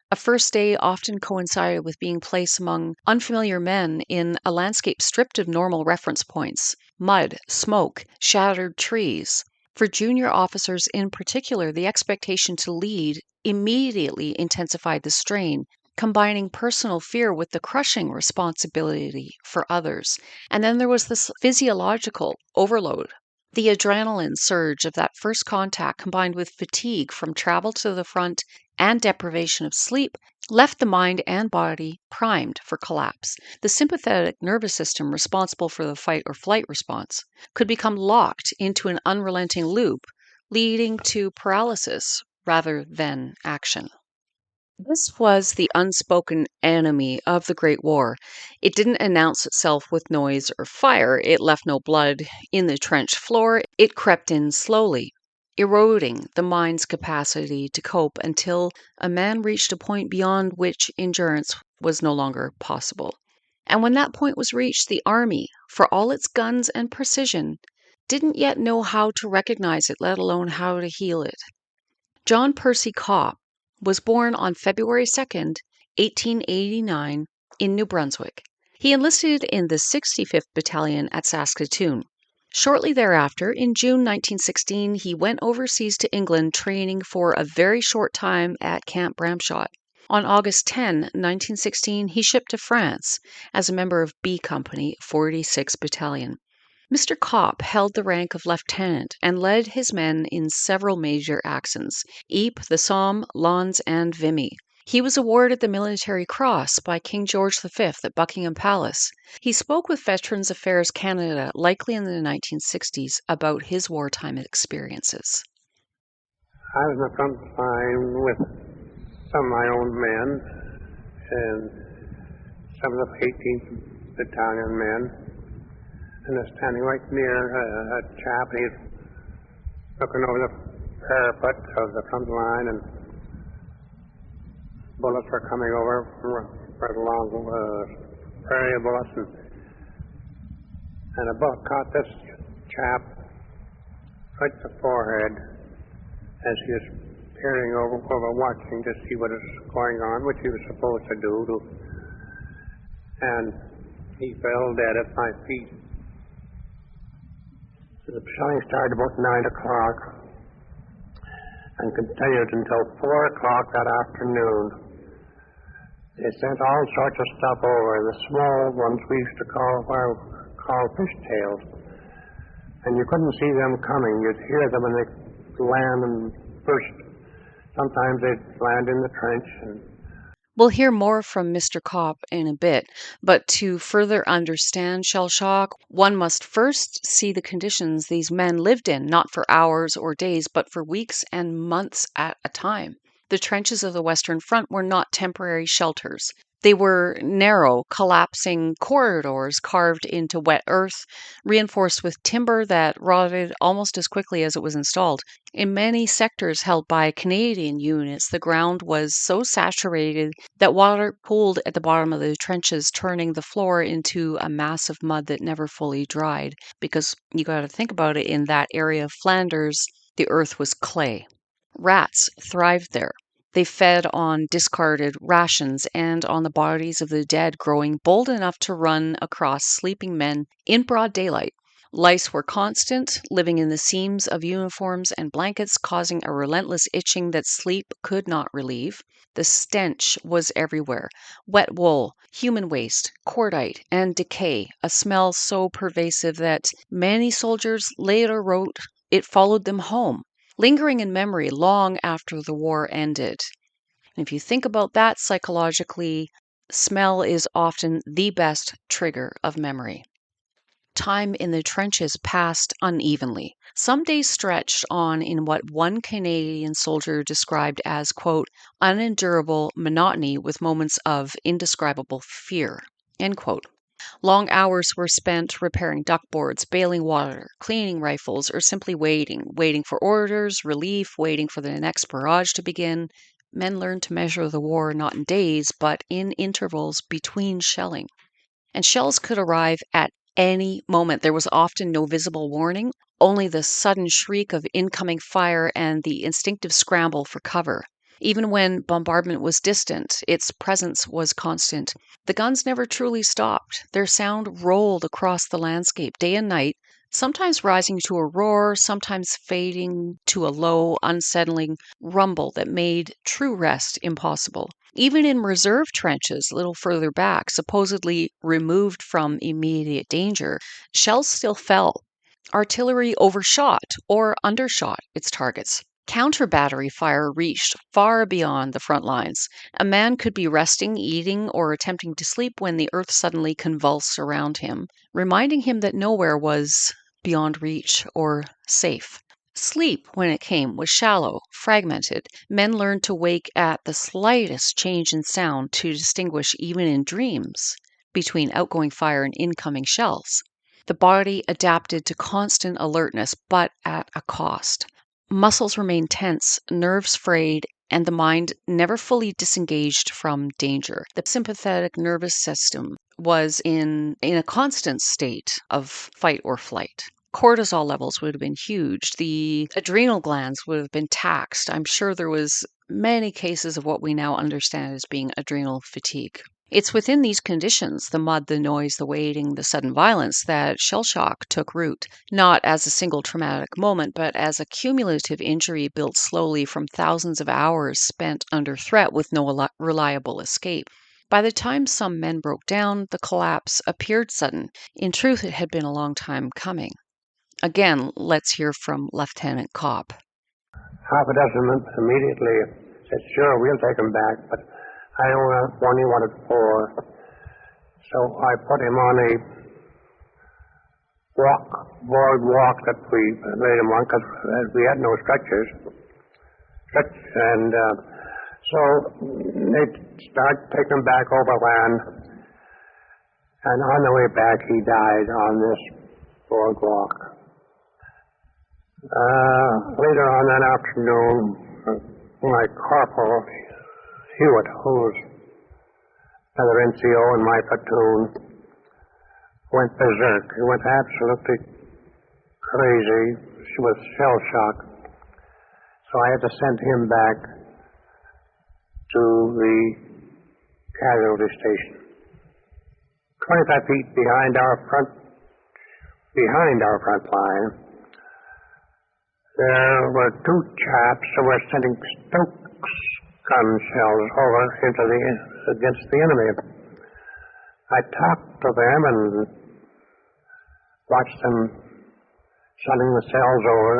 A first day often coincided with being placed among unfamiliar men in a landscape stripped of normal reference points: mud, smoke, shattered trees. For junior officers in particular, the expectation to lead immediately intensified the strain, combining personal fear with the crushing responsibility for others. And then there was this physiological overload. The adrenaline surge of that first contact, combined with fatigue from travel to the front and deprivation of sleep, left the mind and body primed for collapse. The sympathetic nervous system, responsible for the fight or flight response, could become locked into an unrelenting loop, leading to paralysis rather than action. This was the unspoken enemy of the Great War. It didn't announce itself with noise or fire. It left no blood in the trench floor. It crept in slowly, eroding the mind's capacity to cope until a man reached a point beyond which endurance was no longer possible. And when that point was reached, the army, for all its guns and precision, didn't yet know how to recognize it, let alone how to heal it. John Percy Copp was born on February 2nd, 1889, in New Brunswick. He enlisted in the 65th Battalion at Saskatoon. Shortly thereafter, in June 1916, he went overseas to England, training for a very short time at Camp Bramshot. On August 10, 1916, he shipped to France as a member of B Company, 46th Battalion. Mr. Copp held the rank of lieutenant and led his men in several major actions: Ypres, the Somme, Lens, and Vimy. He was awarded the Military Cross by King George V at Buckingham Palace. He spoke with Veterans Affairs Canada, likely in the 1960s, about his wartime experiences. I was in the front line with some of my own men and some of the 18th Battalion men. And I was standing right near a chap, and he's looking over the parapet of the front line, and bullets were coming over right along prairie bullets, and a bullet caught this chap right in the forehead as he was peering over watching to see what was going on, which he was supposed to do, and he fell dead at my feet. The shelling started about 9 o'clock and continued until 4 o'clock that afternoon. They sent all sorts of stuff over, the small ones we used to call fishtails. And you couldn't see them coming. You'd hear them and they'd land and burst. Sometimes they'd land in the trench. We'll hear more from Mr. Copp in a bit, but to further understand shell shock, one must first see the conditions these men lived in, not for hours or days, but for weeks and months at a time. The trenches of the Western Front were not temporary shelters. They were narrow, collapsing corridors carved into wet earth, reinforced with timber that rotted almost as quickly as it was installed. In many sectors held by Canadian units, the ground was so saturated that water pooled at the bottom of the trenches, turning the floor into a mass of mud that never fully dried. Because you got to think about it, in that area of Flanders, the earth was clay. Rats thrived there. They fed on discarded rations and on the bodies of the dead, growing bold enough to run across sleeping men in broad daylight. Lice were constant, living in the seams of uniforms and blankets, causing a relentless itching that sleep could not relieve. The stench was everywhere: wet wool, human waste, cordite, and decay, a smell so pervasive that many soldiers later wrote it followed them home, lingering in memory long after the war ended. And if you think about that psychologically, smell is often the best trigger of memory. Time in the trenches passed unevenly. Some days stretched on in what one Canadian soldier described as, quote, unendurable monotony with moments of indescribable fear, end quote. Long hours were spent repairing duckboards, bailing water, cleaning rifles, or simply waiting for orders, relief, waiting for the next barrage to begin. Men learned to measure the war not in days, but in intervals between shelling. And shells could arrive at any moment. There was often no visible warning, only the sudden shriek of incoming fire and the instinctive scramble for cover. Even when bombardment was distant, its presence was constant. The guns never truly stopped. Their sound rolled across the landscape day and night, sometimes rising to a roar, sometimes fading to a low, unsettling rumble that made true rest impossible. Even in reserve trenches a little further back, supposedly removed from immediate danger, shells still fell. Artillery overshot or undershot its targets. Counter battery fire reached far beyond the front lines. A man could be resting, eating, or attempting to sleep when the earth suddenly convulsed around him, reminding him that nowhere was beyond reach or safe. Sleep, when it came, was shallow, fragmented. Men learned to wake at the slightest change in sound to distinguish, even in dreams, between outgoing fire and incoming shells. The body adapted to constant alertness, but at a cost. Muscles remained tense, nerves frayed, and the mind never fully disengaged from danger. The sympathetic nervous system was in a constant state of fight or flight. Cortisol levels would have been huge. The adrenal glands would have been taxed. I'm sure there was many cases of what we now understand as being adrenal fatigue. It's within these conditions, the mud, the noise, the waiting, the sudden violence, that shell shock took root, not as a single traumatic moment, but as a cumulative injury built slowly from thousands of hours spent under threat with no reliable escape. By the time some men broke down, the collapse appeared sudden. In truth, it had been a long time coming. Again, let's hear from Lieutenant Kopp. Half a dozen men immediately said, sure, we'll take him back, but I only wanted 4. So I put him on a boardwalk that we laid him on because we had no stretchers. And so they started taking him back overland. And on the way back, he died on this boardwalk. Later on that afternoon, my corporal, Hewitt, who was another NCO in my platoon, went berserk. He went absolutely crazy with shell shock. So I had to send him back to the casualty station. 25 feet behind our front line, there were 2 chaps who were sending Stokes gun shells over against the enemy. I talked to them and watched them sending the shells over.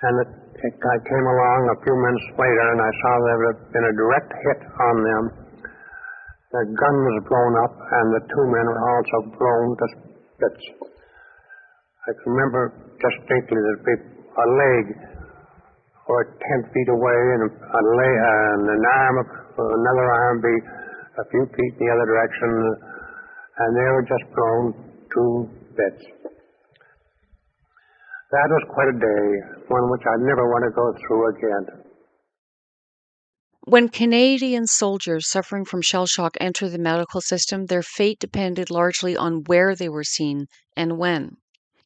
And I came along a few minutes later and I saw there had been a direct hit on them. Their gun was blown up and the 2 men were also blown to bits. I can remember distinctly there'd be a leg or 10 feet away and an arm, another arm be a few feet in the other direction, and they were just blown to bits. That was quite a day, one which I never want to go through again. When Canadian soldiers suffering from shell shock entered the medical system, their fate depended largely on where they were seen and when.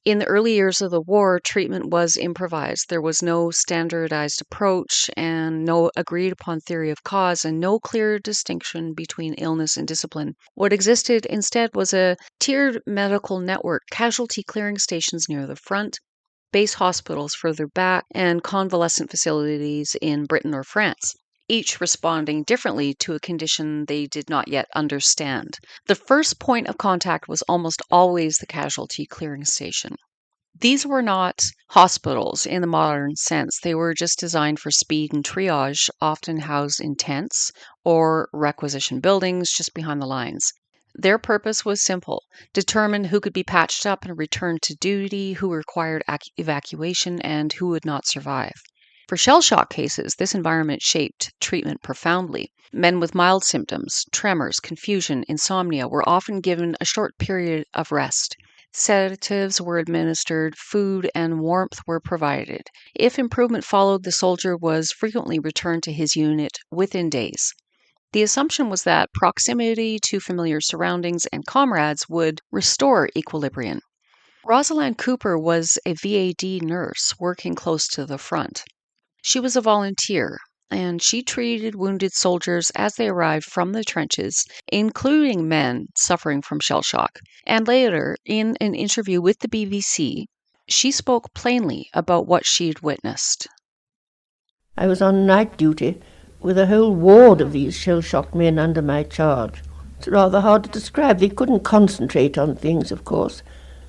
In the early years of the war, treatment was improvised. There was no standardized approach and no agreed upon theory of cause and no clear distinction between illness and discipline. What existed instead was a tiered medical network, casualty clearing stations near the front, base hospitals further back, and convalescent facilities in Britain or France, each responding differently to a condition they did not yet understand. The first point of contact was almost always the casualty clearing station. These were not hospitals in the modern sense. They were just designed for speed and triage, often housed in tents or requisition buildings just behind the lines. Their purpose was simple: determine who could be patched up and returned to duty, who required evacuation, and who would not survive. For shell shock cases, this environment shaped treatment profoundly. Men with mild symptoms, tremors, confusion, insomnia, were often given a short period of rest. Sedatives were administered, food and warmth were provided. If improvement followed, the soldier was frequently returned to his unit within days. The assumption was that proximity to familiar surroundings and comrades would restore equilibrium. Rosalind Cooper was a VAD nurse working close to the front. She was a volunteer, and she treated wounded soldiers as they arrived from the trenches, including men suffering from shell shock. And later, in an interview with the BBC, she spoke plainly about what she'd witnessed. I was on night duty with a whole ward of these shell-shocked men under my charge. It's rather hard to describe. They couldn't concentrate on things, of course.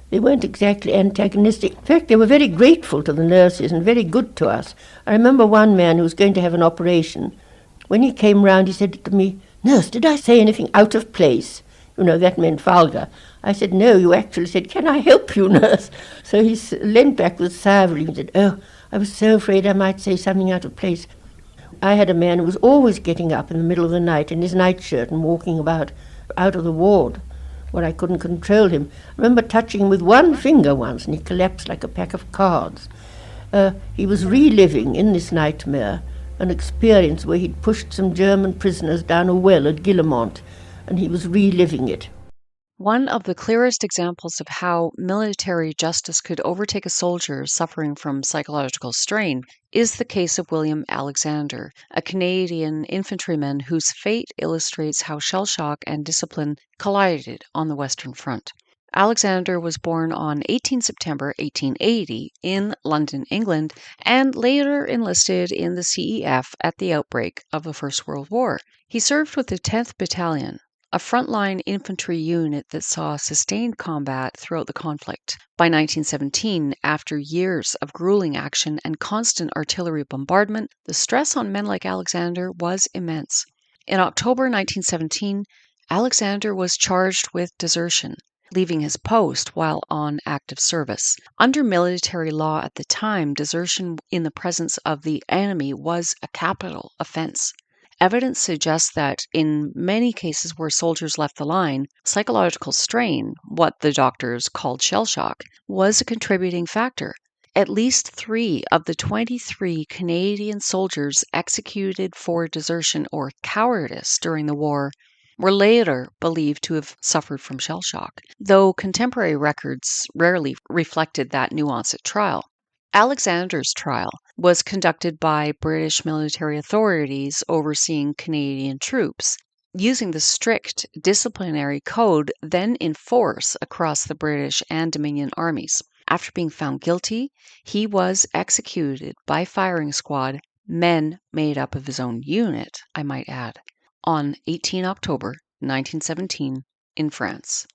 They weren't exactly antagonistic. In fact, they were very grateful to the nurses and very good to us. I remember one man who was going to have an operation. When he came round, he said to me, "Nurse, did I say anything out of place?" You know, that meant vulgar. I said, "No, you actually said, 'Can I help you, nurse?'" So he leant back with a sigh of relief and said, "Oh, I was so afraid I might say something out of place." I had a man who was always getting up in the middle of the night in his nightshirt and walking about out of the ward, where I couldn't control him. I remember touching him with one finger once, and he collapsed like a pack of cards. He was reliving in this nightmare an experience where he'd pushed some German prisoners down a well at Guillemont, and he was reliving it. One of the clearest examples of how military justice could overtake a soldier suffering from psychological strain is the case of William Alexander, a Canadian infantryman whose fate illustrates how shell shock and discipline collided on the Western Front. Alexander was born on 18 September 1880 in London, England, and later enlisted in the CEF at the outbreak of the First World War. He served with the 10th Battalion, a frontline infantry unit that saw sustained combat throughout the conflict. By 1917, after years of grueling action and constant artillery bombardment, the stress on men like Alexander was immense. In October 1917, Alexander was charged with desertion, leaving his post while on active service. Under military law at the time, desertion in the presence of the enemy was a capital offense. Evidence suggests that in many cases where soldiers left the line, psychological strain, what the doctors called shell shock, was a contributing factor. At least 3 of the 23 Canadian soldiers executed for desertion or cowardice during the war were later believed to have suffered from shell shock, though contemporary records rarely reflected that nuance at trial. Alexander's trial was conducted by British military authorities overseeing Canadian troops, using the strict disciplinary code then in force across the British and Dominion armies. After being found guilty, he was executed by firing squad, men made up of his own unit, I might add, on 18 October 1917 in France.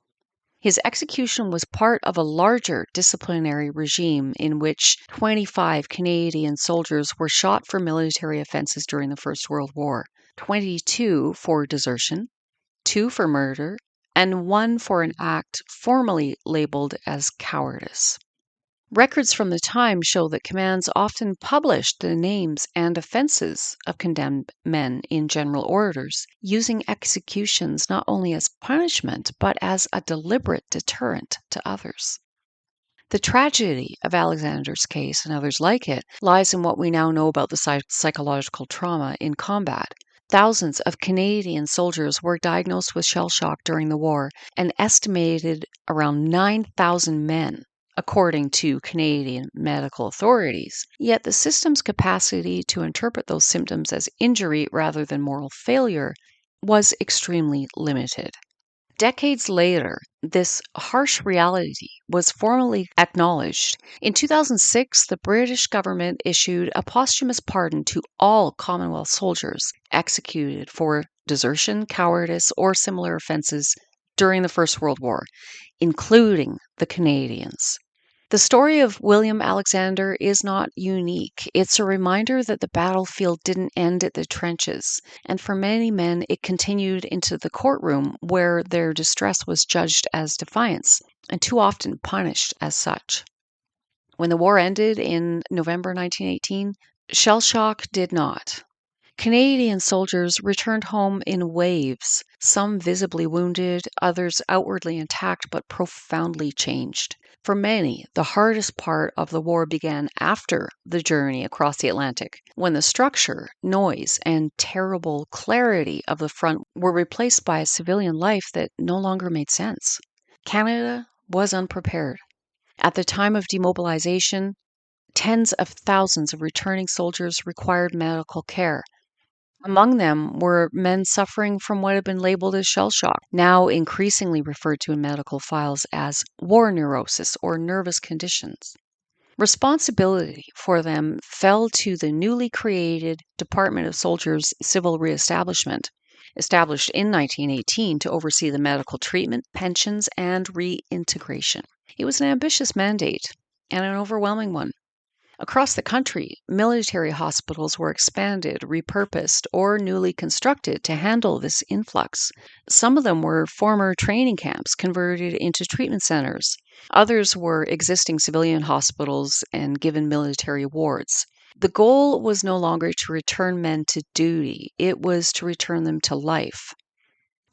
His execution was part of a larger disciplinary regime in which 25 Canadian soldiers were shot for military offenses during the First World War, 22 for desertion, 2 for murder, and 1 for an act formally labeled as cowardice. Records from the time show that commands often published the names and offenses of condemned men in general orders, using executions not only as punishment but as a deliberate deterrent to others. The tragedy of Alexander's case and others like it lies in what we now know about the psychological trauma in combat. Thousands of Canadian soldiers were diagnosed with shell shock during the war, and estimated around 9,000 men, according to Canadian medical authorities. Yet the system's capacity to interpret those symptoms as injury rather than moral failure was extremely limited. Decades later, this harsh reality was formally acknowledged. In 2006, the British government issued a posthumous pardon to all Commonwealth soldiers executed for desertion, cowardice, or similar offenses during the First World War, including the Canadians. The story of William Alexander is not unique. It's a reminder that the battlefield didn't end at the trenches, and for many men, it continued into the courtroom where their distress was judged as defiance and too often punished as such. When the war ended in November 1918, shell shock did not. Canadian soldiers returned home in waves, some visibly wounded, others outwardly intact but profoundly changed. For many, the hardest part of the war began after the journey across the Atlantic, when the structure, noise, and terrible clarity of the front were replaced by a civilian life that no longer made sense. Canada was unprepared. At the time of demobilization, tens of thousands of returning soldiers required medical care. Among them were men suffering from what had been labeled as shell shock, now increasingly referred to in medical files as war neurosis or nervous conditions. Responsibility for them fell to the newly created Department of Soldiers' Civil Reestablishment, established in 1918 to oversee the medical treatment, pensions, and reintegration. It was an ambitious mandate and an overwhelming one. Across the country, military hospitals were expanded, repurposed, or newly constructed to handle this influx. Some of them were former training camps converted into treatment centers. Others were existing civilian hospitals and given military wards. The goal was no longer to return men to duty, it was to return them to life.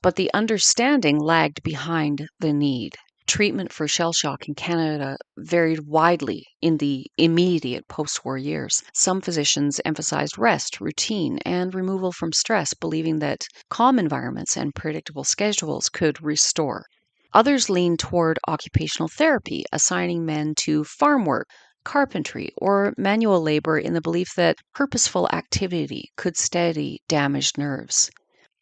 But the understanding lagged behind the need. Treatment for shell shock in Canada varied widely in the immediate post-war years. Some physicians emphasized rest, routine, and removal from stress, believing that calm environments and predictable schedules could restore. Others leaned toward occupational therapy, assigning men to farm work, carpentry, or manual labor in the belief that purposeful activity could steady damaged nerves.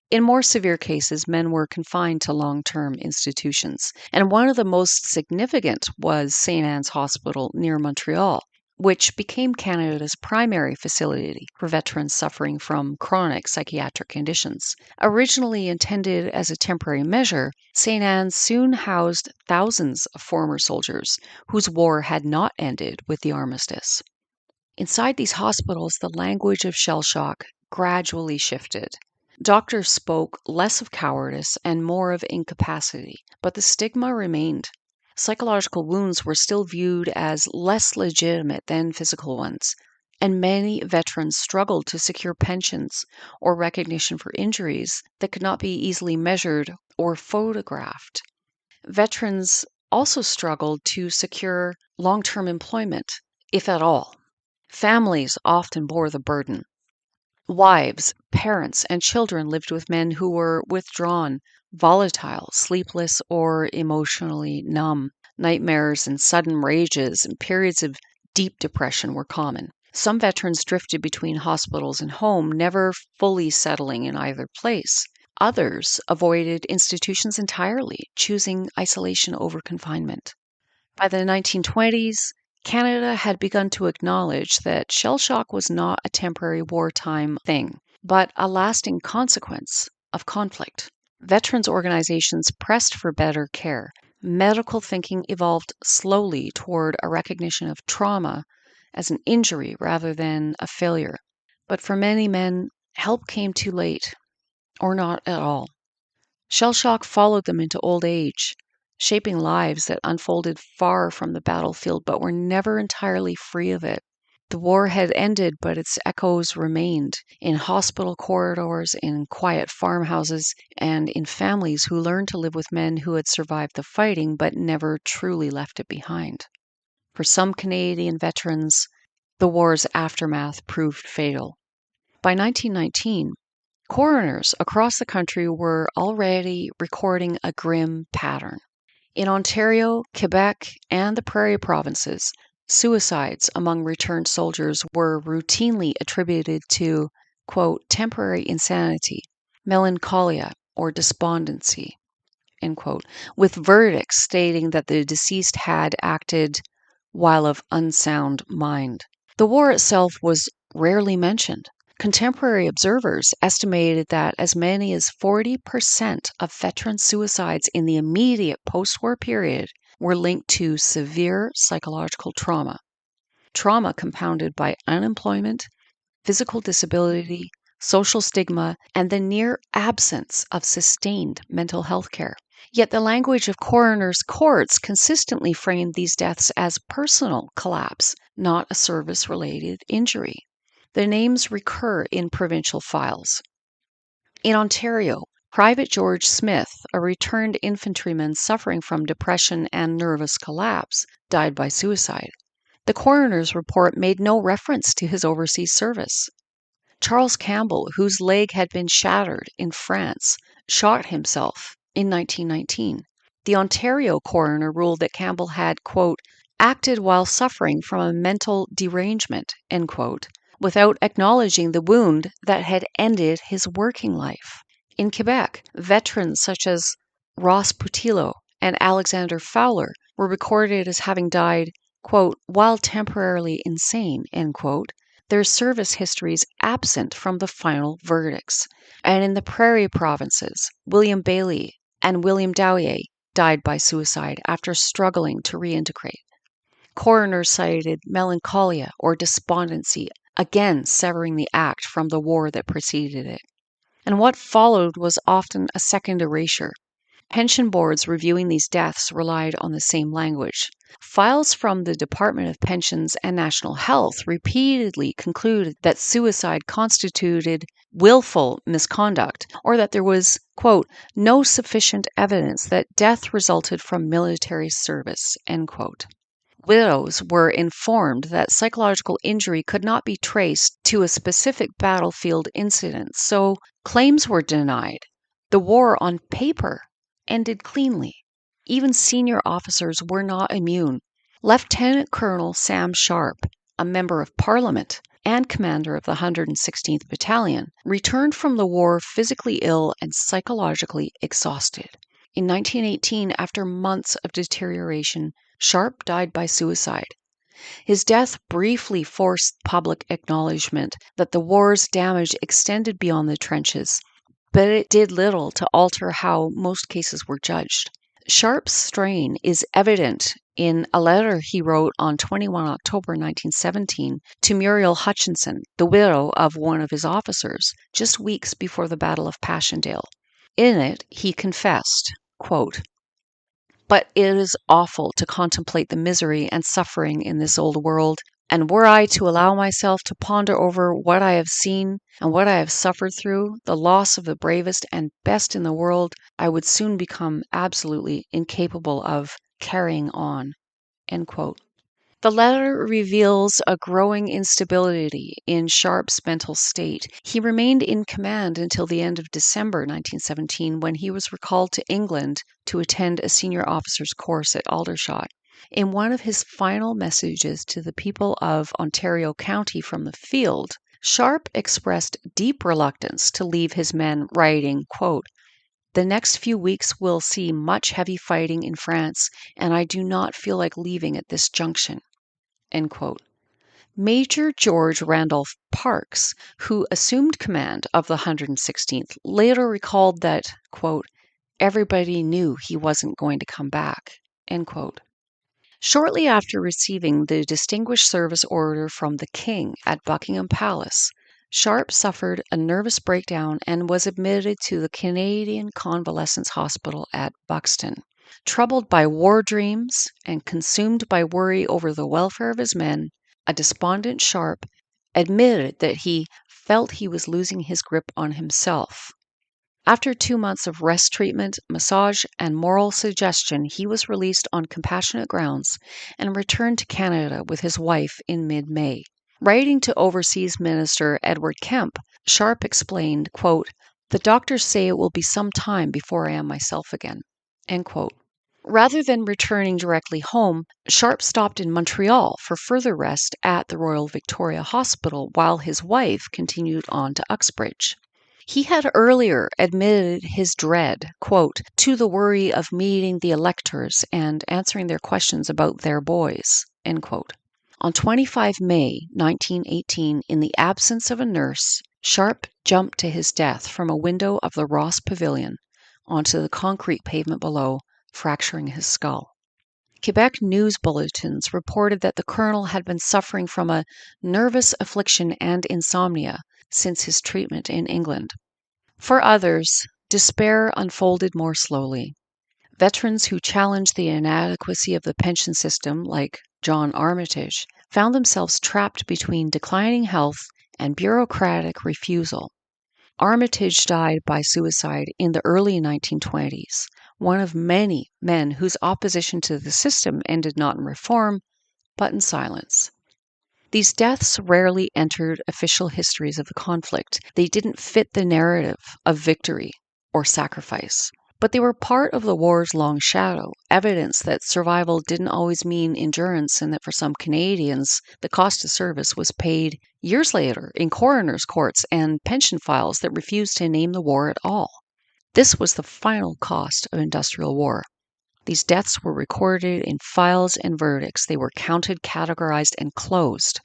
In more severe cases, men were confined to long-term institutions, and one of the most significant was St. Anne's Hospital near Montreal, which became Canada's primary facility for veterans suffering from chronic psychiatric conditions. Originally intended as a temporary measure, St. Anne's soon housed thousands of former soldiers whose war had not ended with the armistice. Inside these hospitals, the language of shell shock gradually shifted. Doctors spoke less of cowardice and more of incapacity, but the stigma remained. Psychological wounds were still viewed as less legitimate than physical ones, and many veterans struggled to secure pensions or recognition for injuries that could not be easily measured or photographed. Veterans also struggled to secure long-term employment, if at all. Families often bore the burden. Wives, parents, and children lived with men who were withdrawn, volatile, sleepless, or emotionally numb. Nightmares and sudden rages and periods of deep depression were common. Some veterans drifted between hospitals and home, never fully settling in either place. Others avoided institutions entirely, choosing isolation over confinement. By the 1920s, Canada had begun to acknowledge that shell shock was not a temporary wartime thing, but a lasting consequence of conflict. Veterans organizations pressed for better care. Medical thinking evolved slowly toward a recognition of trauma as an injury rather than a failure. But for many men, help came too late, or not at all. Shell shock followed them into old age, shaping lives that unfolded far from the battlefield but were never entirely free of it. The war had ended, but its echoes remained in hospital corridors, in quiet farmhouses, and in families who learned to live with men who had survived the fighting but never truly left it behind. For some Canadian veterans, the war's aftermath proved fatal. By 1919, coroners across the country were already recording a grim pattern. In Ontario, Quebec, and the Prairie provinces, suicides among returned soldiers were routinely attributed to, quote, temporary insanity, melancholia, or despondency, end quote, with verdicts stating that the deceased had acted while of unsound mind. The war itself was rarely mentioned. Contemporary observers estimated that as many as 40% of veteran suicides in the immediate post war period were linked to severe psychological trauma. Trauma compounded by unemployment, physical disability, social stigma, and the near absence of sustained mental health care. Yet the language of coroners' courts consistently framed these deaths as personal collapse, not a service related injury. The names recur in provincial files. In Ontario, Private George Smith, a returned infantryman suffering from depression and nervous collapse, died by suicide. The coroner's report made no reference to his overseas service. Charles Campbell, whose leg had been shattered in France, shot himself in 1919. The Ontario coroner ruled that Campbell had, quote, acted while suffering from a mental derangement, end quote, without acknowledging the wound that had ended his working life. In Quebec, veterans such as Ross Putillo and Alexander Fowler were recorded as having died, quote, while temporarily insane, end quote, their service histories absent from the final verdicts. And in the Prairie provinces, William Bailey and William Dowyer died by suicide after struggling to reintegrate. Coroners cited melancholia or despondency, again severing the act from the war that preceded it. And what followed was often a second erasure. Pension boards reviewing these deaths relied on the same language. Files from the Department of Pensions and National Health repeatedly concluded that suicide constituted willful misconduct or that there was, quote, no sufficient evidence that death resulted from military service, end quote. Widows were informed that psychological injury could not be traced to a specific battlefield incident, so claims were denied. The war on paper ended cleanly. Even senior officers were not immune. Lieutenant Colonel Sam Sharp, a member of Parliament and commander of the 116th Battalion, returned from the war physically ill and psychologically exhausted. In 1918, after months of deterioration, Sharp died by suicide. His death briefly forced public acknowledgement that the war's damage extended beyond the trenches, but it did little to alter how most cases were judged. Sharp's strain is evident in a letter he wrote on 21 October 1917 to Muriel Hutchinson, the widow of one of his officers, just weeks before the Battle of Passchendaele. In it, he confessed, quote, but it is awful to contemplate the misery and suffering in this old world, and were I to allow myself to ponder over what I have seen and what I have suffered through the loss of the bravest and best in the world, I would soon become absolutely incapable of carrying on, end quote. The letter reveals a growing instability in Sharp's mental state. He remained in command until the end of December 1917, when he was recalled to England to attend a senior officer's course at Aldershot. In one of his final messages to the people of Ontario County from the field, Sharp expressed deep reluctance to leave his men, writing, quote, the next few weeks will see much heavy fighting in France, and I do not feel like leaving at this junction, end quote. Major George Randolph Parks, who assumed command of the 116th, later recalled that, quote, everybody knew he wasn't going to come back, end quote. Shortly after receiving the Distinguished Service Order from the King at Buckingham Palace, Sharp suffered a nervous breakdown and was admitted to the Canadian Convalescence Hospital at Buxton. Troubled by war dreams and consumed by worry over the welfare of his men, a despondent Sharp admitted that he felt he was losing his grip on himself. After 2 months of rest treatment, massage, and moral suggestion, he was released on compassionate grounds and returned to Canada with his wife in mid-May. Writing to Overseas Minister Edward Kemp, Sharp explained, quote, the doctors say it will be some time before I am myself again, end quote. Rather than returning directly home, Sharp stopped in Montreal for further rest at the Royal Victoria Hospital while his wife continued on to Uxbridge. He had earlier admitted his dread, quote, to the worry of meeting the electors and answering their questions about their boys, end quote. On 25 May 1918, in the absence of a nurse, Sharp jumped to his death from a window of the Ross Pavilion onto the concrete pavement below, fracturing his skull. Quebec news bulletins reported that the colonel had been suffering from a nervous affliction and insomnia since his treatment in England. For others, despair unfolded more slowly. Veterans who challenged the inadequacy of the pension system, like John Armitage, found themselves trapped between declining health and bureaucratic refusal. Armitage died by suicide in the early 1920s, one of many men whose opposition to the system ended not in reform, but in silence. These deaths rarely entered official histories of the conflict. They didn't fit the narrative of victory or sacrifice. But they were part of the war's long shadow, evidence that survival didn't always mean endurance, and that for some Canadians, the cost of service was paid years later in coroners' courts and pension files that refused to name the war at all. This was the final cost of industrial war. These deaths were recorded in files and verdicts. They were counted, categorized, and closed.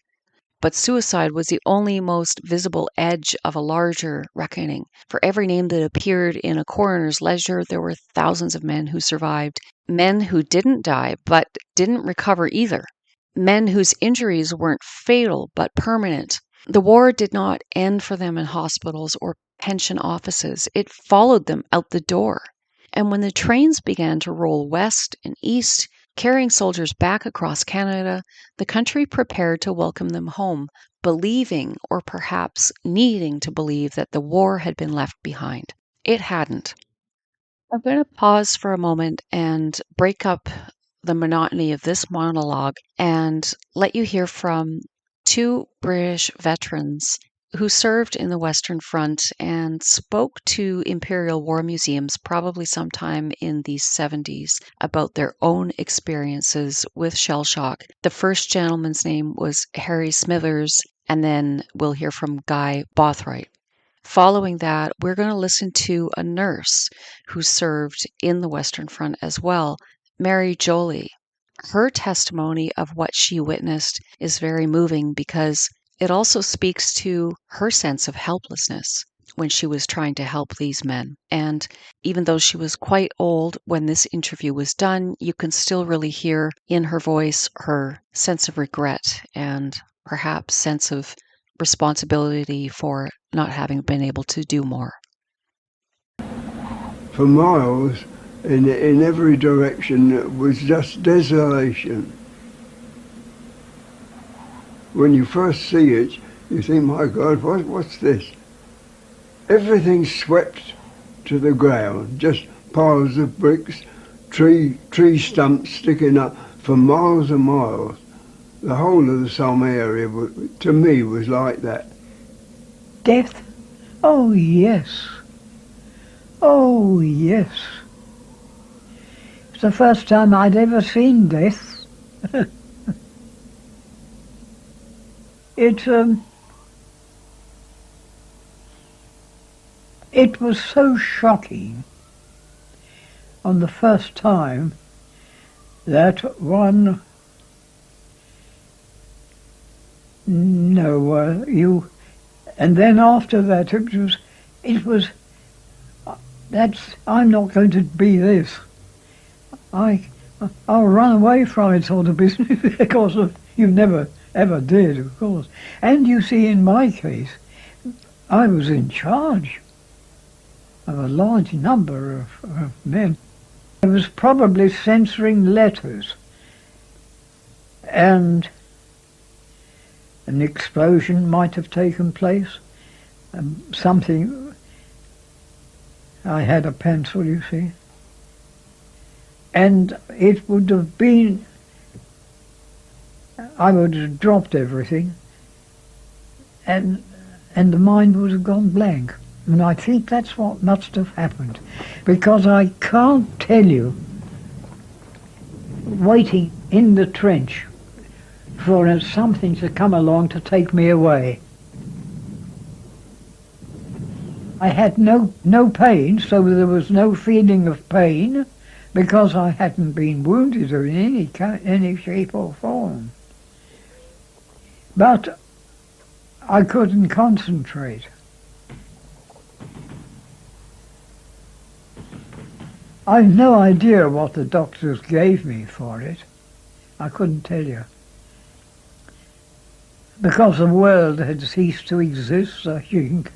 But suicide was the only most visible edge of a larger reckoning. For every name that appeared in a coroner's ledger, there were thousands of men who survived, men who didn't die but didn't recover either, men whose injuries weren't fatal but permanent. The war did not end for them in hospitals or pension offices. It followed them out the door. And when the trains began to roll west and east, carrying soldiers back across Canada, the country prepared to welcome them home, believing, or perhaps needing to believe, that the war had been left behind. It hadn't. I'm going to pause for a moment and break up the monotony of this monologue and let you hear from two British veterans who served in the Western Front and spoke to Imperial War Museums probably sometime in the 70s about their own experiences with shell shock. The first gentleman's name was Harry Smithers, and then we'll hear from Guy Bothright. Following that, we're going to listen to a nurse who served in the Western Front as well, Mary Jolie. Her testimony of what she witnessed is very moving because it also speaks to her sense of helplessness when she was trying to help these men. And even though she was quite old when this interview was done, you can still really hear in her voice her sense of regret and perhaps sense of responsibility for not having been able to do more. For miles, in every direction, it was just desolation. When you first see it, you think, my God, what's this? Everything's swept to the ground, just piles of bricks, tree stumps sticking up for miles and miles. The whole of the Somme area, to me, was like that. Death? Oh, yes. Oh, yes. It's the first time I'd ever seen death. It was so shocking on the first time that one, and then after that I'm not going to be this. I'll run away from it sort of business because you never ever did, of course. And you see, in my case, I was in charge of a large number of men. I was probably censoring letters, and an explosion might have taken place. Something. I had a pencil, you see, and it would have been. I would have dropped everything, and the mind would have gone blank. And I think that's what must have happened, because I can't tell you waiting in the trench for something to come along to take me away. I had no pain, so there was no feeling of pain because I hadn't been wounded or in any shape or form. But I couldn't concentrate. I've no idea what the doctors gave me for it. I couldn't tell you. Because the world had ceased to exist, I think.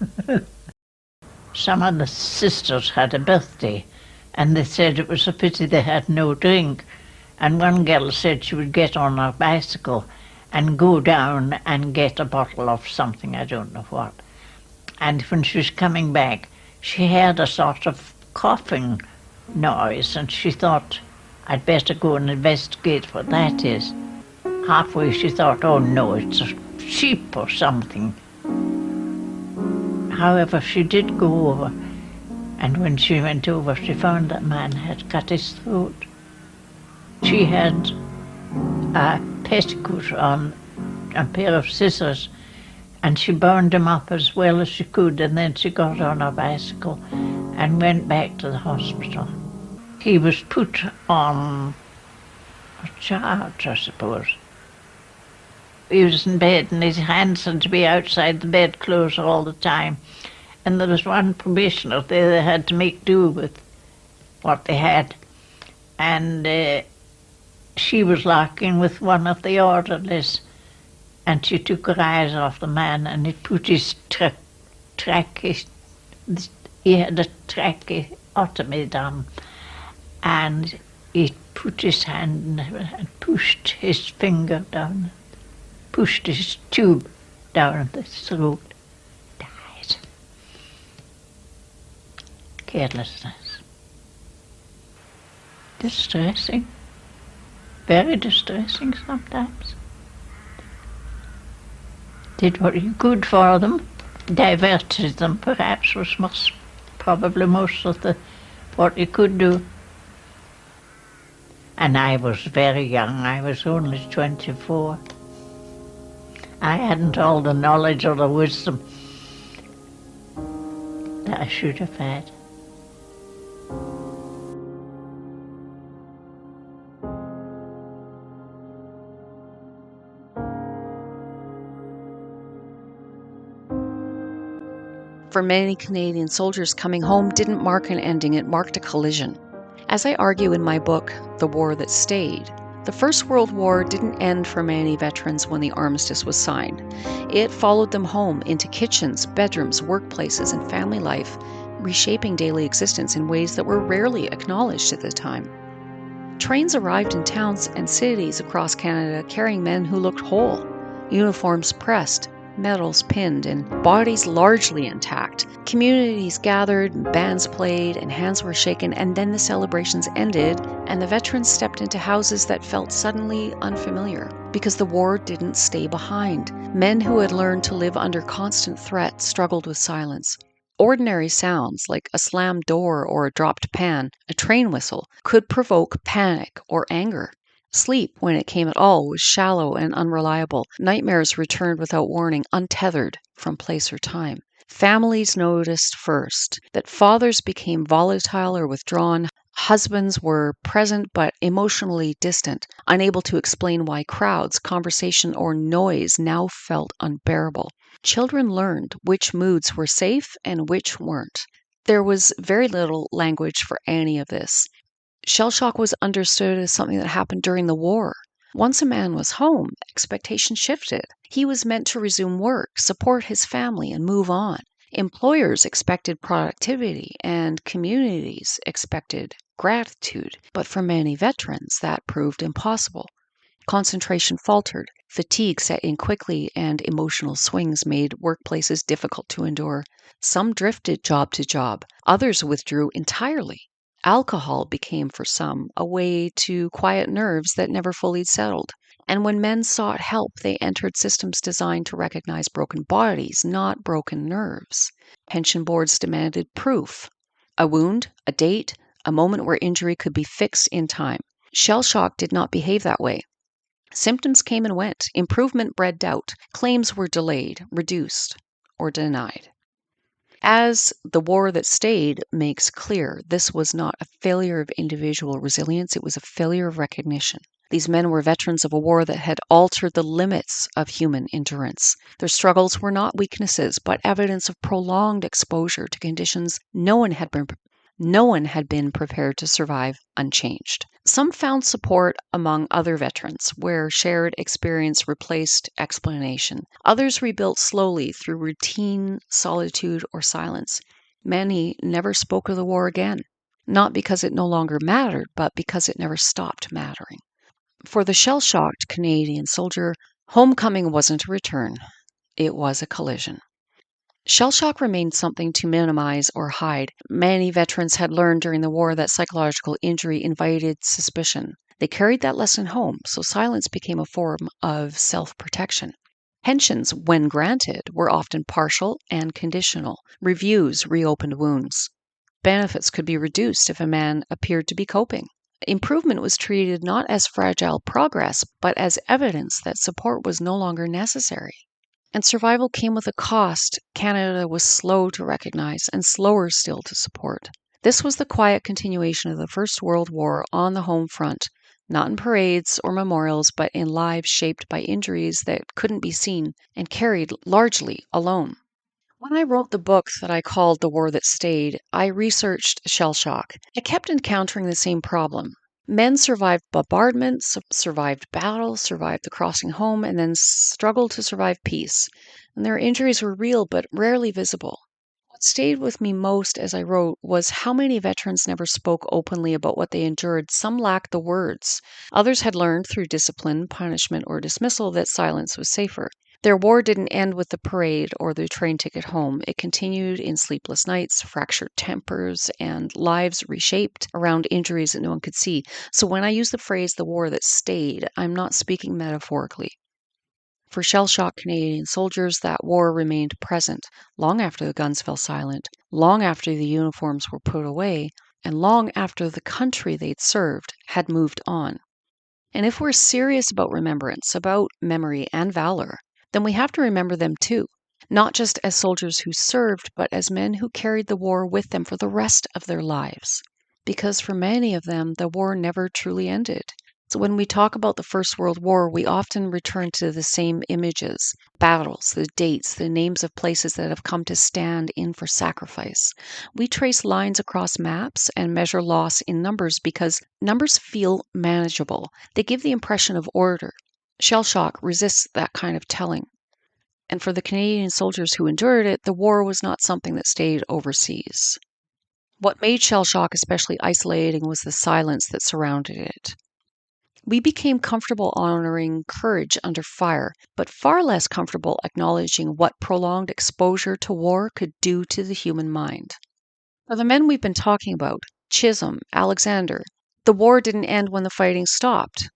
Some of the sisters had a birthday, and they said it was a pity they had no drink. And one girl said she would get on her bicycle and go down and get a bottle of something, I don't know what. And when she was coming back, she heard a sort of coughing noise, and she thought, I'd better go and investigate what that is. Halfway she thought, oh no, it's a sheep or something. However, she did go over, and when she went over, she found that man had cut his throat. She had a petticoat on, a pair of scissors, and she bound him up as well as she could, and then she got on her bicycle and went back to the hospital. He was put on a charge, I suppose. He was in bed and his hands had to be outside the bedclothes all the time. And there was one probationer there that had to make do with what they had. And she was locking with one of the orderlies, and she took her eyes off the man, and he put his he had a tracheotomy done, and he put his hand and pushed his finger down, pushed his tube down the throat, died. Carelessness. Distressing. Very distressing sometimes. Did what you could for them, diverted them perhaps was probably most of what you could do. And I was very young, I was only 24. I hadn't all the knowledge or the wisdom that I should have had. For many Canadian soldiers, coming home didn't mark an ending, it marked a collision. As I argue in my book, The War That Stayed, the First World War didn't end for many veterans when the armistice was signed. It followed them home into kitchens, bedrooms, workplaces, and family life, reshaping daily existence in ways that were rarely acknowledged at the time. Trains arrived in towns and cities across Canada carrying men who looked whole, uniforms pressed, medals pinned, and bodies largely intact. Communities gathered, bands played, and hands were shaken, and then the celebrations ended, and the veterans stepped into houses that felt suddenly unfamiliar, because the war didn't stay behind. Men who had learned to live under constant threat struggled with silence. Ordinary sounds, like a slammed door or a dropped pan, a train whistle, could provoke panic or anger. Sleep, when it came at all, was shallow and unreliable. Nightmares returned without warning, untethered from place or time. Families noticed first that fathers became volatile or withdrawn. Husbands were present but emotionally distant, unable to explain why crowds, conversation, or noise now felt unbearable. Children learned which moods were safe and which weren't. There was very little language for any of this. Shell shock was understood as something that happened during the war. Once a man was home, expectations shifted. He was meant to resume work, support his family, and move on. Employers expected productivity, and communities expected gratitude. But for many veterans, that proved impossible. Concentration faltered, fatigue set in quickly, and emotional swings made workplaces difficult to endure. Some drifted job to job, others withdrew entirely. Alcohol became for some a way to quiet nerves that never fully settled. And when men sought help, they entered systems designed to recognize broken bodies, not broken nerves. Pension boards demanded proof. A wound, a date, a moment where injury could be fixed in time. Shell shock did not behave that way. Symptoms came and went. Improvement bred doubt. Claims were delayed, reduced, or denied. As The War That Stayed makes clear, this was not a failure of individual resilience, it was a failure of recognition. These men were veterans of a war that had altered the limits of human endurance. Their struggles were not weaknesses, but evidence of prolonged exposure to conditions no one had been prepared to survive unchanged. Some found support among other veterans, where shared experience replaced explanation. Others rebuilt slowly through routine, solitude, or silence. Many never spoke of the war again, not because it no longer mattered, but because it never stopped mattering. For the shell-shocked Canadian soldier, homecoming wasn't a return, it was a collision. Shell shock remained something to minimize or hide. Many veterans had learned during the war that psychological injury invited suspicion. They carried that lesson home, so silence became a form of self-protection. Pensions, when granted, were often partial and conditional. Reviews reopened wounds. Benefits could be reduced if a man appeared to be coping. Improvement was treated not as fragile progress, but as evidence that support was no longer necessary. And survival came with a cost Canada was slow to recognize and slower still to support. This was the quiet continuation of the First World War on the home front, not in parades or memorials, but in lives shaped by injuries that couldn't be seen and carried largely alone. When I wrote the book that I called The War That Stayed, I researched shell shock. I kept encountering the same problem. Men survived bombardments, survived battles, survived the crossing home, and then struggled to survive peace. And their injuries were real but rarely visible. What stayed with me most as I wrote was how many veterans never spoke openly about what they endured. Some lacked the words. Others had learned through discipline, punishment, or dismissal that silence was safer. Their war didn't end with the parade or the train ticket home. It continued in sleepless nights, fractured tempers, and lives reshaped around injuries that no one could see. So when I use the phrase the war that stayed, I'm not speaking metaphorically. For shell-shocked Canadian soldiers, that war remained present long after the guns fell silent, long after the uniforms were put away, and long after the country they'd served had moved on. And if we're serious about remembrance, about memory and valor, then we have to remember them too, not just as soldiers who served, but as men who carried the war with them for the rest of their lives. Because for many of them, the war never truly ended. So when we talk about the First World War, we often return to the same images, battles, the dates, the names of places that have come to stand in for sacrifice. We trace lines across maps and measure loss in numbers because numbers feel manageable. They give the impression of order. Shell shock resists that kind of telling. And for the Canadian soldiers who endured it, the war was not something that stayed overseas. What made shell shock especially isolating was the silence that surrounded it. We became comfortable honoring courage under fire, but far less comfortable acknowledging what prolonged exposure to war could do to the human mind. For the men we've been talking about, Chisholm, Alexander, the war didn't end when the fighting stopped.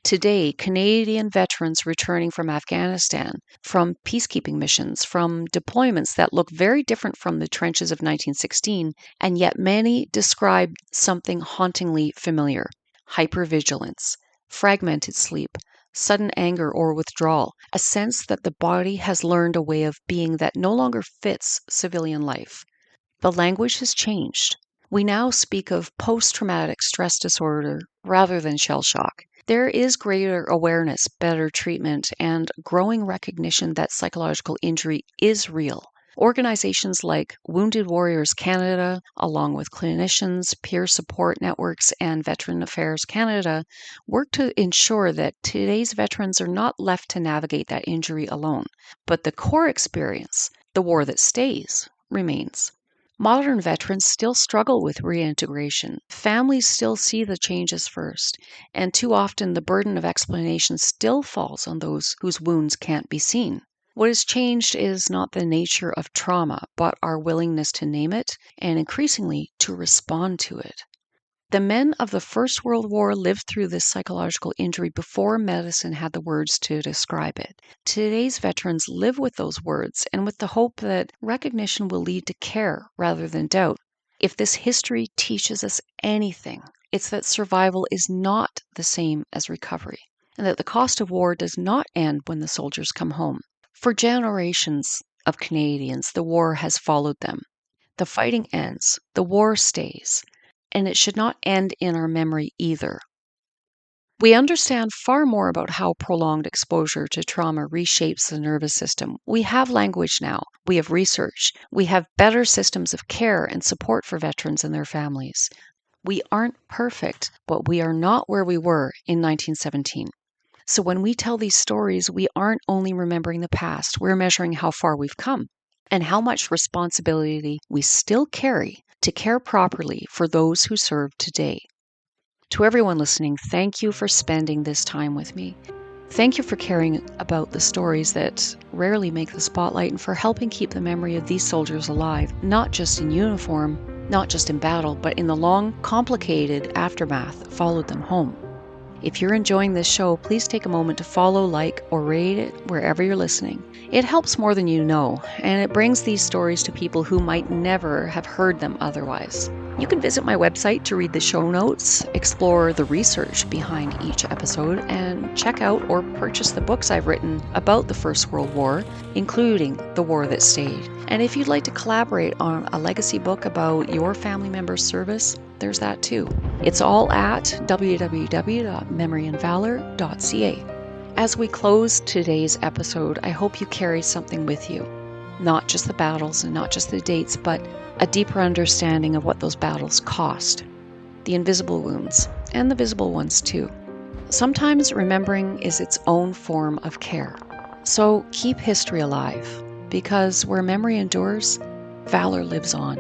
Today, Canadian veterans returning from Afghanistan, from peacekeeping missions, from deployments that look very different from the trenches of 1916, and yet many describe something hauntingly familiar: hypervigilance, fragmented sleep, sudden anger or withdrawal, a sense that the body has learned a way of being that no longer fits civilian life. The language has changed. We now speak of post-traumatic stress disorder rather than shell shock. There is greater awareness, better treatment, and growing recognition that psychological injury is real. Organizations like Wounded Warriors Canada, along with clinicians, peer support networks, and Veteran Affairs Canada, work to ensure that today's veterans are not left to navigate that injury alone. But the core experience, the war that stays, remains. Modern veterans still struggle with reintegration. Families still see the changes first, and too often the burden of explanation still falls on those whose wounds can't be seen. What has changed is not the nature of trauma, but our willingness to name it and increasingly to respond to it. The men of the First World War lived through this psychological injury before medicine had the words to describe it. Today's veterans live with those words and with the hope that recognition will lead to care rather than doubt. If this history teaches us anything, It's that survival is not the same as recovery, and that the cost of war does not end when the soldiers come home. For generations of Canadians, the war has followed them. The fighting ends, the war stays, and it should not end in our memory either. We understand far more about how prolonged exposure to trauma reshapes the nervous system. We have language now. We have research. We have better systems of care and support for veterans and their families. We aren't perfect, but we are not where we were in 1917. So when we tell these stories, we aren't only remembering the past, we're measuring how far we've come and how much responsibility we still carry to care properly for those who serve today. To everyone listening, thank you for spending this time with me. Thank you for caring about the stories that rarely make the spotlight and for helping keep the memory of these soldiers alive, not just in uniform, not just in battle, but in the long, complicated aftermath that followed them home. If you're enjoying this show, please take a moment to follow, like, or rate it wherever you're listening. It helps more than you know, and it brings these stories to people who might never have heard them otherwise. You can visit my website to read the show notes, explore the research behind each episode, and check out or purchase the books I've written about the First World War, including The War That Stayed. And if you'd like to collaborate on a legacy book about your family member's service, there's that too. It's all at www.memoryandvalor.ca. As we close today's episode, I hope you carry something with you. Not just the battles and not just the dates, but a deeper understanding of what those battles cost. The invisible wounds, and the visible ones too. Sometimes remembering is its own form of care. So keep history alive, because where memory endures, valor lives on.